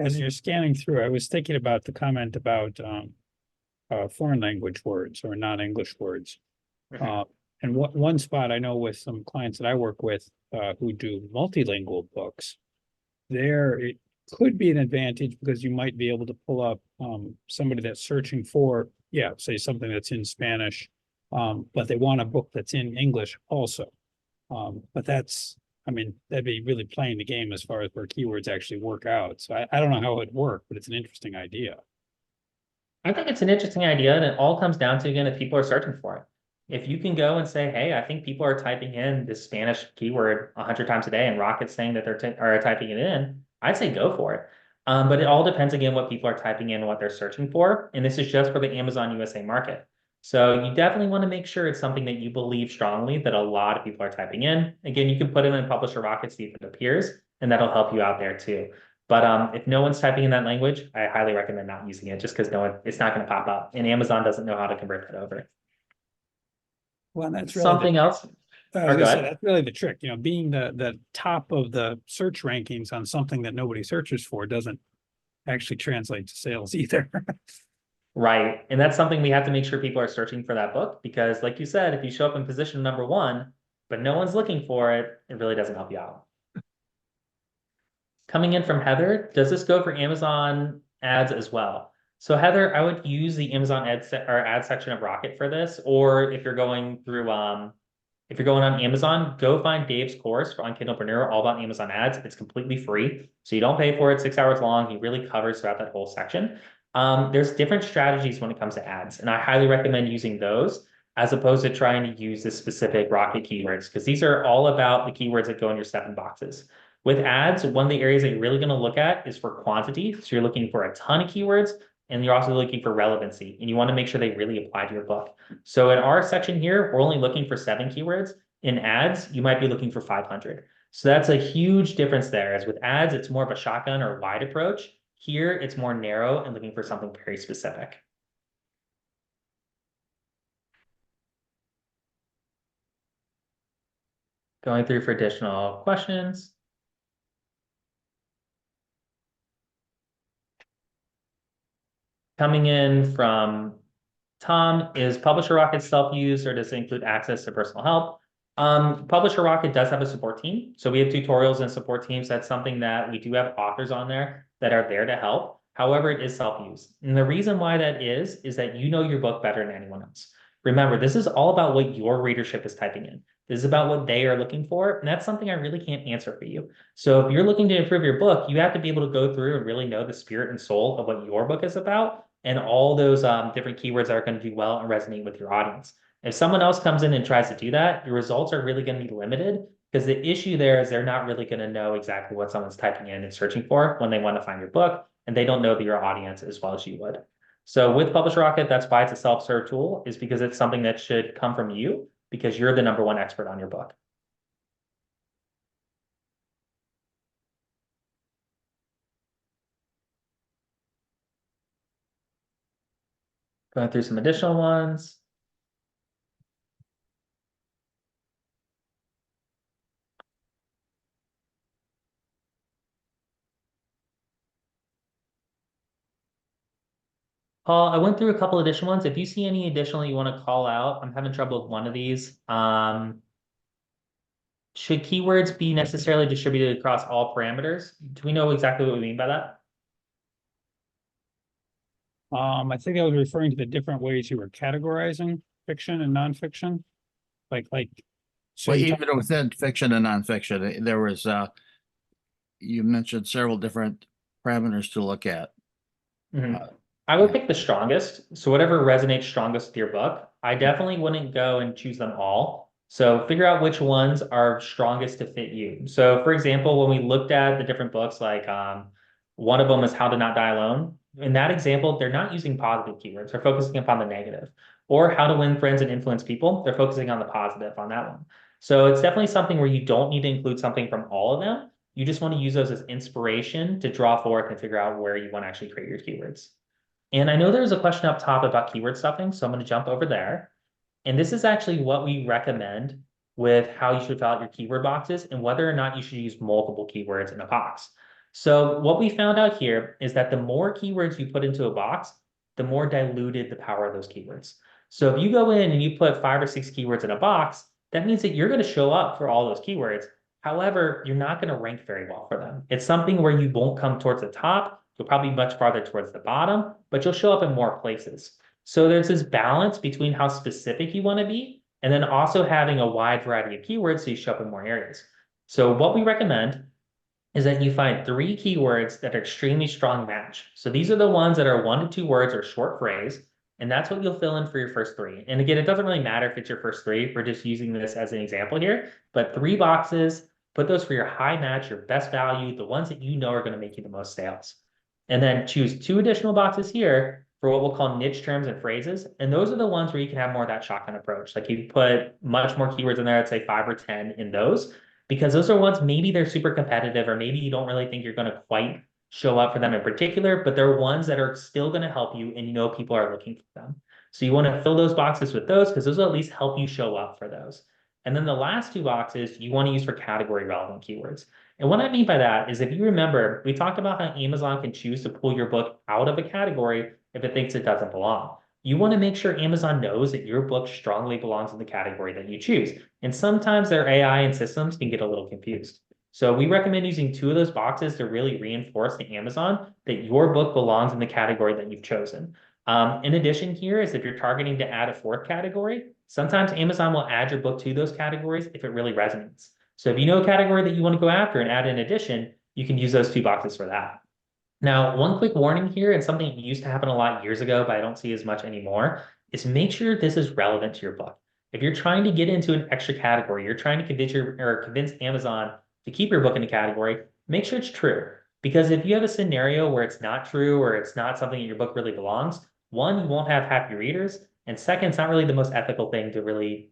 As you're scanning through, I was thinking about the comment about foreign language words or non-English words. And And one spot I know with some clients that I work with who do multilingual books, there it could be an advantage because you might be able to pull up somebody that's searching for, yeah, say something that's in Spanish, but they want a book that's in English also. But that's, I mean, that'd be really playing the game as far as where keywords actually work out. So I don't know how it'd work, but it's an interesting idea. I think it's an interesting idea, and it all comes down to, again, if people are searching for it. If you can go and say, hey, I think people are typing in this Spanish keyword 100 times a day, and Rocket's saying that are typing it in, I'd say go for it. But it all depends, again, what people are typing in and what they're searching for. And this is just for the Amazon USA market. So you definitely want to make sure it's something that you believe strongly that a lot of people are typing in. Again, you can put it in Publisher Rocket, see if it appears, and that'll help you out there too. But if no one's typing in that language, I highly recommend not using it just because it's not going to pop up. And Amazon doesn't know how to convert that over. Well, that's really Something else. I was Or gonna go say ahead. that's really the trick, being the top of the search rankings on something that nobody searches for doesn't actually translate to sales either. Right. And that's something we have to make sure people are searching for that book because, like you said, if you show up in position number one, but no one's looking for it, it really doesn't help you out. Coming in from Heather, does this go for Amazon ads as well? So Heather, I would use the Amazon ad section of Rocket for this, or if you're going through if you're going on Amazon, go find Dave's course on Kindlepreneur, all about Amazon ads. It's completely free, so you don't pay for it. 6 hours long. He really covers throughout that whole section. There's different strategies when it comes to ads, and I highly recommend using those as opposed to trying to use the specific Rocket keywords because these are all about the keywords that go in your 7 boxes. With ads, one of the areas that you're really going to look at is for quantity. So you're looking for a ton of keywords and you're also looking for relevancy and you want to make sure they really apply to your book. So in our section here, we're only looking for 7 keywords. In ads, you might be looking for 500. So that's a huge difference there. As with ads, it's more of a shotgun or wide approach. Here, it's more narrow and looking for something very specific. Going through for additional questions. Coming in from Tom, is Publisher Rocket self-use or does it include access to personal help? Publisher Rocket does have a support team. So we have tutorials and support teams. That's something that we do have authors on there that are there to help. However, it is self-use. And the reason why that is that you know your book better than anyone else. Remember, this is all about what your readership is typing in. This is about what they are looking for. And that's something I really can't answer for you. So if you're looking to improve your book, you have to be able to go through and really know the spirit and soul of what your book is about and all those different keywords that are going to do well and resonate with your audience. If someone else comes in and tries to do that, your results are really going to be limited because the issue there is they're not really going to know exactly what someone's typing in and searching for when they want to find your book, and they don't know your audience as well as you would. So with Publish Rocket, that's why it's a self-serve tool, is because it's something that should come from you because you're the #1 expert on your book. Going through some additional ones. Paul, I went through a couple additional ones. If you see any additional you want to call out, I'm having trouble with one of these. Should keywords be necessarily distributed across all parameters? Do we know exactly what we mean by that? I think I was referring to the different ways you were categorizing fiction and nonfiction. Like, so Well, you even within fiction and nonfiction, there was, you mentioned several different parameters to look at. I would pick the strongest. So whatever resonates strongest with your book, I definitely wouldn't go and choose them all. So figure out which ones are strongest to fit you. So for example, when we looked at the different books, like one of them is How to Not Die Alone. In that example, they're not using positive keywords. They're focusing upon the negative. Or How to Win Friends and Influence People. They're focusing on the positive on that one. So it's definitely something where you don't need to include something from all of them. You just want to use those as inspiration to draw forth and figure out where you want to actually create your keywords. And I know there's a question up top about keyword stuffing, so I'm going to jump over there. And this is actually what we recommend with how you should fill out your keyword boxes and whether or not you should use multiple keywords in a box. So what we found out here is that the more keywords you put into a box, the more diluted the power of those keywords. So if you go in and you put 5 or 6 keywords in a box, that means that you're going to show up for all those keywords. However, you're not going to rank very well for them. It's something where you won't come towards the top. You'll probably be much farther towards the bottom, but you'll show up in more places. So there's this balance between how specific you want to be and then also having a wide variety of keywords so you show up in more areas. So what we recommend is that you find 3 keywords that are extremely strong match. So these are the ones that are 1 to 2 words or short phrase, and that's what you'll fill in for your first 3. And again, it doesn't really matter if it's your first 3. We're just using this as an example here, but 3 boxes, put those for your high match, your best value, the ones that you know are going to make you the most sales. And then choose 2 additional boxes here for what we'll call niche terms and phrases. And those are the ones where you can have more of that shotgun approach. Like you put much more keywords in there, I'd say 5 or 10 in those, because those are ones maybe they're super competitive or maybe you don't really think you're going to quite show up for them in particular, but they're ones that are still going to help you and you know people are looking for them. So you want to fill those boxes with those because those will at least help you show up for those. And then the last 2 boxes you want to use for category relevant keywords. And what I mean by that is if you remember, we talked about how Amazon can choose to pull your book out of a category if it thinks it doesn't belong. You want to make sure Amazon knows that your book strongly belongs in the category that you choose. And sometimes their AI and systems can get a little confused. So we recommend using 2 of those boxes to really reinforce to Amazon that your book belongs in the category that you've chosen. In addition here is if you're targeting to add a 4th category, sometimes Amazon will add your book to those categories if it really resonates. So if you know a category that you want to go after and add in addition, you can use those 2 boxes for that. Now, one quick warning here, and something that used to happen a lot years ago, but I don't see as much anymore, is make sure this is relevant to your book. If you're trying to get into an extra category, you're trying to convince Amazon to keep your book in a category, make sure it's true. Because if you have a scenario where it's not true or it's not something that your book really belongs, 1, you won't have happy readers, and 2nd, it's not really the most ethical thing to really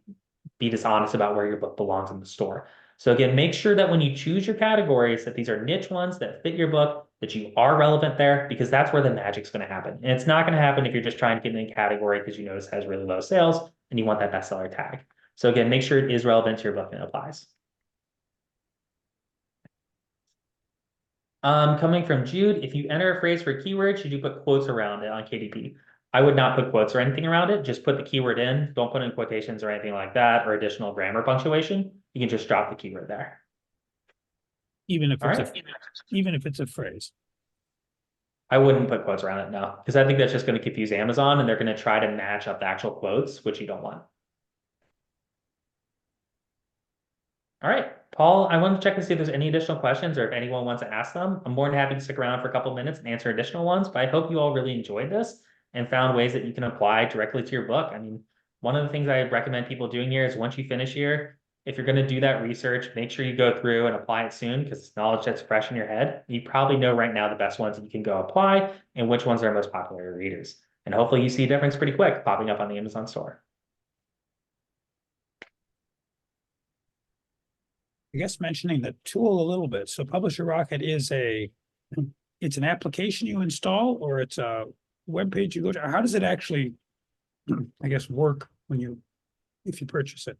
be dishonest about where your book belongs in the store. So again, make sure that when you choose your categories, that these are niche ones that fit your book, that you are relevant there, because that's where the magic's going to happen. And it's not going to happen if you're just trying to get in a category because you notice it has really low sales and you want that bestseller tag. So again, make sure it is relevant to your book and it applies. Coming from Jude, if you enter a phrase for a keyword, should you put quotes around it on KDP? I would not put quotes or anything around it. Just put the keyword in. Don't put in quotations or anything like that or additional grammar punctuation. You can just drop the keyword there. Even if All it's right. even if it's a phrase. I wouldn't put quotes around it, no, because I think that's just going to confuse Amazon and they're going to try to match up the actual quotes, which you don't want. All right, Paul, I wanted to check to see if there's any additional questions or if anyone wants to ask them. I'm more than happy to stick around for a couple of minutes and answer additional ones, but I hope you all really enjoyed this and found ways that you can apply directly to your book. I mean, one of the things I recommend people doing here is once you finish here, if you're going to do that research, make sure you go through and apply it soon because it's knowledge that's fresh in your head. You probably know right now the best ones that you can go apply and which ones are most popular to readers. And hopefully you see a difference pretty quick popping up on the Amazon store. I guess mentioning the tool a little bit. So Publisher Rocket is it's an application you install or it's a web page you go to. How does it actually, I guess, work if you purchase it?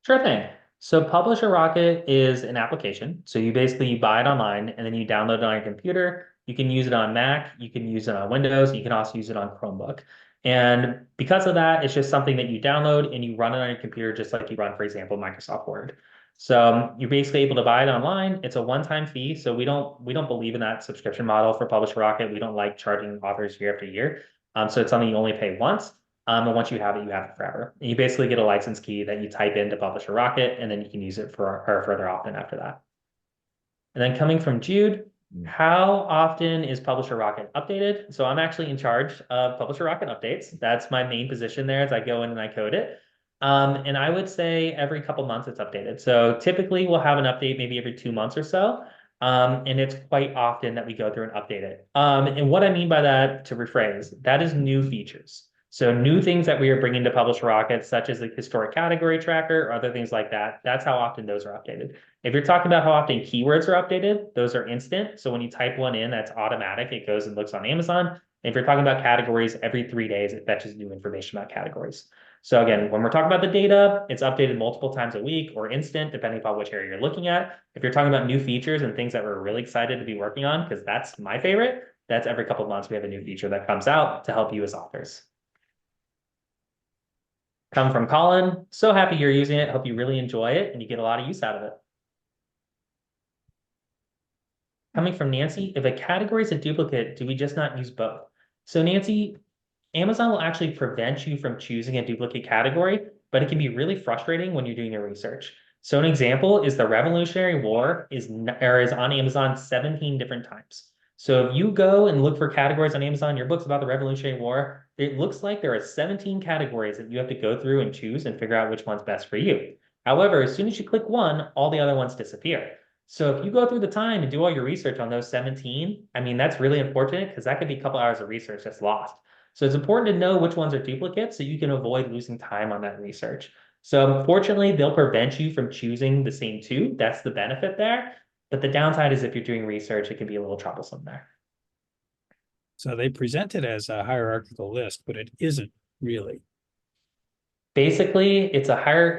Sure thing. So Publisher Rocket is an application. So you basically buy it online and then you download it on your computer. You can use it on Mac, you can use it on Windows, you can also use it on Chromebook. And because of that, it's just something that you download and you run it on your computer just like you run, for example, Microsoft Word. So you're basically able to buy it online. It's a one-time fee. So we don't believe in that subscription model for Publisher Rocket. We don't like charging authors year after year. So it's something you only pay once. And once you have it forever. And you basically get a license key that you type into Publisher Rocket, and then you can use it for further often after that. And then coming from Jude, how often is Publisher Rocket updated? So I'm actually in charge of Publisher Rocket updates. That's my main position there as I go in and I code it. And I would say every couple months it's updated. So typically we'll have an update maybe every 2 months or so. And it's quite often that we go through and update it. And what I mean by that, to rephrase, that is new features. So new things that we are bringing to Publisher Rocket, such as the historic category tracker or other things like that, that's how often those are updated. If you're talking about how often keywords are updated, those are instant. So when you type one in, that's automatic. It goes and looks on Amazon. If you're talking about categories, every 3 days, it fetches new information about categories. So again, when we're talking about the data, it's updated multiple times a week or instant, depending upon which area you're looking at. If you're talking about new features and things that we're really excited to be working on, because that's my favorite, that's every couple of months we have a new feature that comes out to help you as authors. Come from Colin. So happy you're using it. Hope you really enjoy it and you get a lot of use out of it. Coming from Nancy, if a category is a duplicate, do we just not use both? So Nancy, Amazon will actually prevent you from choosing a duplicate category, but it can be really frustrating when you're doing your research. So an example is the Revolutionary War is on Amazon 17 different times. So if you go and look for categories on Amazon, your book's about the Revolutionary War, it looks like there are 17 categories that you have to go through and choose and figure out which one's best for you. However, as soon as you click one, all the other ones disappear. So if you go through the time and do all your research on those 17, I mean, that's really important because that could be a couple hours of research that's lost. So it's important to know which ones are duplicates so you can avoid losing time on that research. So fortunately, they'll prevent you from choosing the same two. That's the benefit there. But the downside is if you're doing research, it can be a little troublesome there. So they present it as a hierarchical list, but it isn't really. Basically, it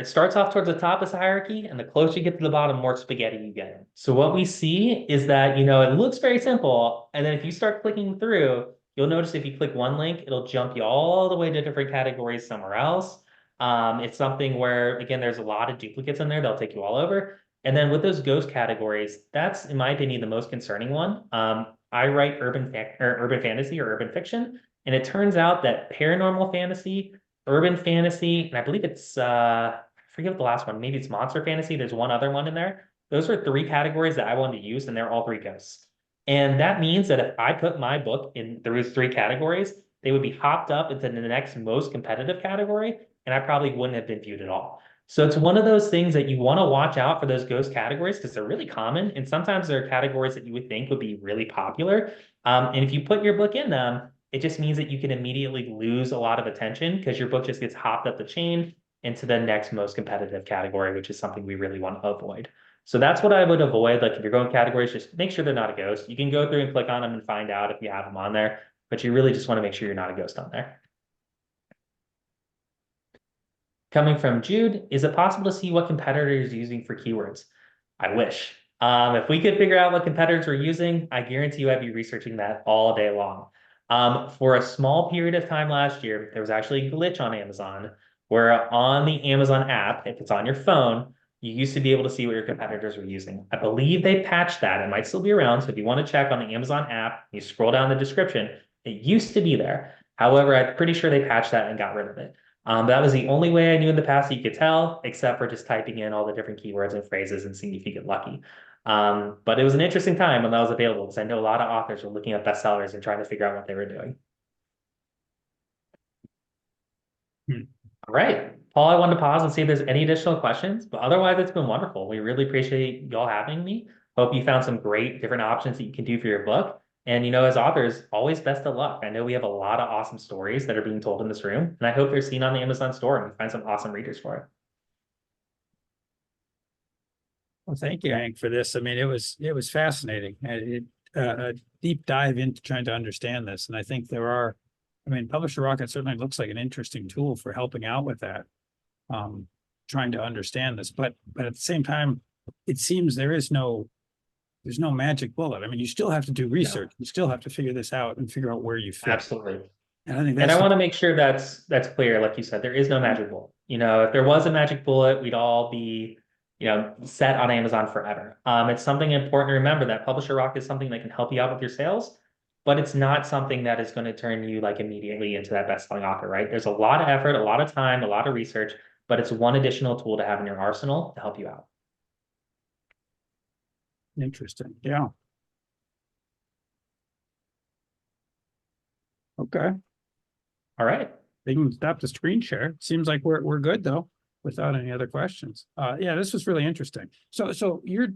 starts off towards the top as a hierarchy, and the closer you get to the bottom, more spaghetti you get. So what we see is that, it looks very simple. And then if you start clicking through, you'll notice if you click one link, it'll jump you all the way to different categories somewhere else. It's something where, again, there's a lot of duplicates in there. They'll take you all over. And then with those ghost categories, that's, in my opinion, the most concerning one. I write urban fantasy or urban fiction, and it turns out that paranormal fantasy, urban fantasy, and I believe it's I forget what the last one, maybe it's monster fantasy. There's one other one in there. Those are three categories that I wanted to use, and they're all three ghosts. And that means that if I put my book in those three categories, they would be hopped up into the next most competitive category, and I probably wouldn't have been viewed at all. So it's one of those things that you want to watch out for those ghost categories because they're really common. And sometimes there are categories that you would think would be really popular. And if you put your book in them, it just means that you can immediately lose a lot of attention because your book just gets hopped up the chain into the next most competitive category, which is something we really want to avoid. So that's what I would avoid. Like if you're going categories, just make sure they're not a ghost. You can go through and click on them and find out if you have them on there, but you really just want to make sure you're not a ghost on there. Coming from Jude, is it possible to see what competitors are using for keywords? I wish. If we could figure out what competitors were using, I guarantee you I'd be researching that all day long. For a small period of time last year, there was actually a glitch on Amazon where on the Amazon app, if it's on your phone, you used to be able to see what your competitors were using. I believe they patched that. It might still be around. So if you want to check on the Amazon app, you scroll down the description, it used to be there. However, I'm pretty sure they patched that and got rid of it. That was the only way I knew in the past that you could tell, except for just typing in all the different keywords and phrases and seeing if you get lucky. But it was an interesting time when that was available because I know a lot of authors were looking at bestsellers and trying to figure out what they were doing. All right, Paul, I wanted to pause and see if there's any additional questions, but otherwise it's been wonderful. We really appreciate y'all having me. Hope you found some great different options that you can do for your book. And, as authors, always best of luck. I know we have a lot of awesome stories that are being told in this room, and I hope they're seen on the Amazon store and we find some awesome readers for it. Well, thank you, Hank, for this. I mean, it was fascinating. A deep dive into trying to understand this. And I think Publisher Rocket certainly looks like an interesting tool for helping out with that, trying to understand this. But at the same time, it seems there's no magic bullet. I mean, you still have to do research. You still have to figure this out and figure out where you fit. Absolutely. And I think I want to make sure that's clear. Like you said, there is no magic bullet. If there was a magic bullet, we'd all be, set on Amazon forever. It's something important to remember that Publisher Rocket is something that can help you out with your sales, but it's not something that is going to turn you like immediately into that best-selling author, right? There's a lot of effort, a lot of time, a lot of research, but it's one additional tool to have in your arsenal to help you out. Interesting. Yeah. Okay. All right. They can stop the screen share. Seems like we're good though, without any other questions. Yeah, this was really interesting. So your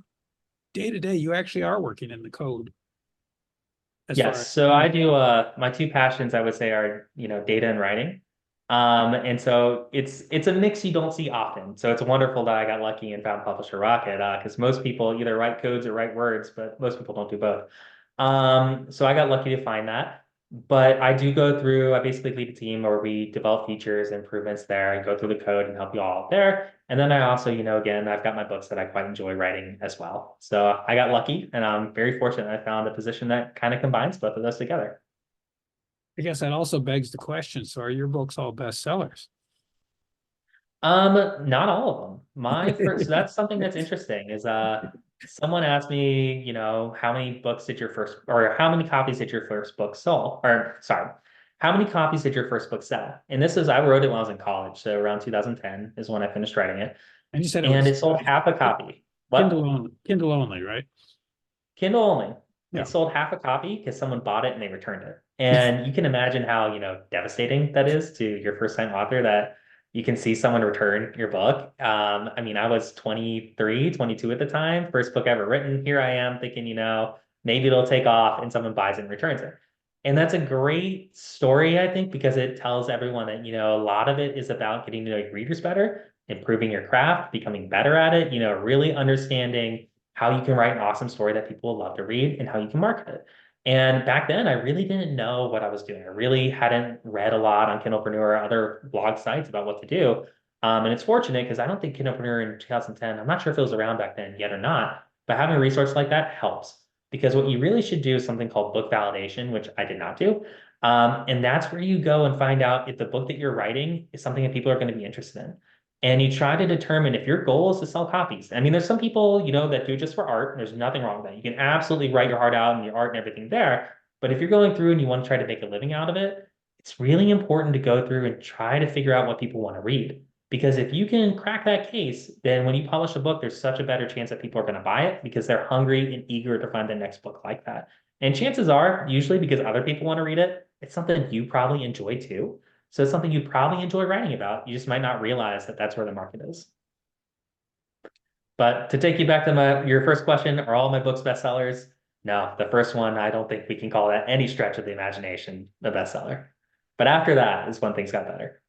day to day, you actually are working in the code. Yes. So I do my two passions, I would say, are data and writing. And so it's a mix you don't see often. So it's wonderful that I got lucky and found Publisher Rocket because most people either write codes or write words, but most people don't do both. So I got lucky to find that. But I basically lead a team where we develop features, improvements there, and go through the code and help you all out there. And then I also, again, I've got my books that I quite enjoy writing as well. So I got lucky and I'm very fortunate I found a position that kind of combines both of those together. I guess that also begs the question. So are your books all bestsellers? Not all of them. My first, so that's something that's interesting is someone asked me, you know, how many books did your first or how many copies did your first book sell? Or sorry, how many copies did your first book sell? And this is I wrote it when I was in college, so around 2010 is when I finished writing it. And you said it And was it sold half a copy. Kindle What? only, Kindle only, right? Kindle only. Yeah. It sold half a copy because someone bought it and they returned it. And you can imagine how, you know, devastating that is to your first time author that you can see someone return your book. I mean, I was 23, 22 at the time, first book ever written. Here I am thinking, you know, maybe it'll take off and someone buys it and returns it. And that's a great story, I think, because it tells everyone that, you know, a lot of it is about getting to know your readers better, improving your craft, becoming better at it, you know, really understanding how you can write an awesome story that people will love to read and how you can market it. And back then, I really didn't know what I was doing. I really hadn't read a lot on Kindlepreneur or other blog sites about what to do. And it's fortunate because I don't think Kindlepreneur in 2010, I'm not sure if it was around back then yet or not, but having a resource like that helps. Because what you really should do is something called book validation, which I did not do. And that's where you go and find out if the book that you're writing is something that people are going to be interested in. And you try to determine if your goal is to sell copies. I mean, there's some people, you know, that do it just for art. And there's nothing wrong with that. You can absolutely write your heart out and your art and everything there. But if you're going through and you want to try to make a living out of it, it's really important to go through and try to figure out what people want to read. Because if you can crack that case, then when you publish a book, there's such a better chance that people are going to buy it because they're hungry and eager to find the next book like that. And chances are, usually because other people want to read it, it's something you probably enjoy too. So it's something you probably enjoy writing about. You just might not realize that that's where the market is. But to take you back to your first question, are all my books bestsellers? No, the first one, I don't think we can call that any stretch of the imagination a bestseller. But after that is when things got better.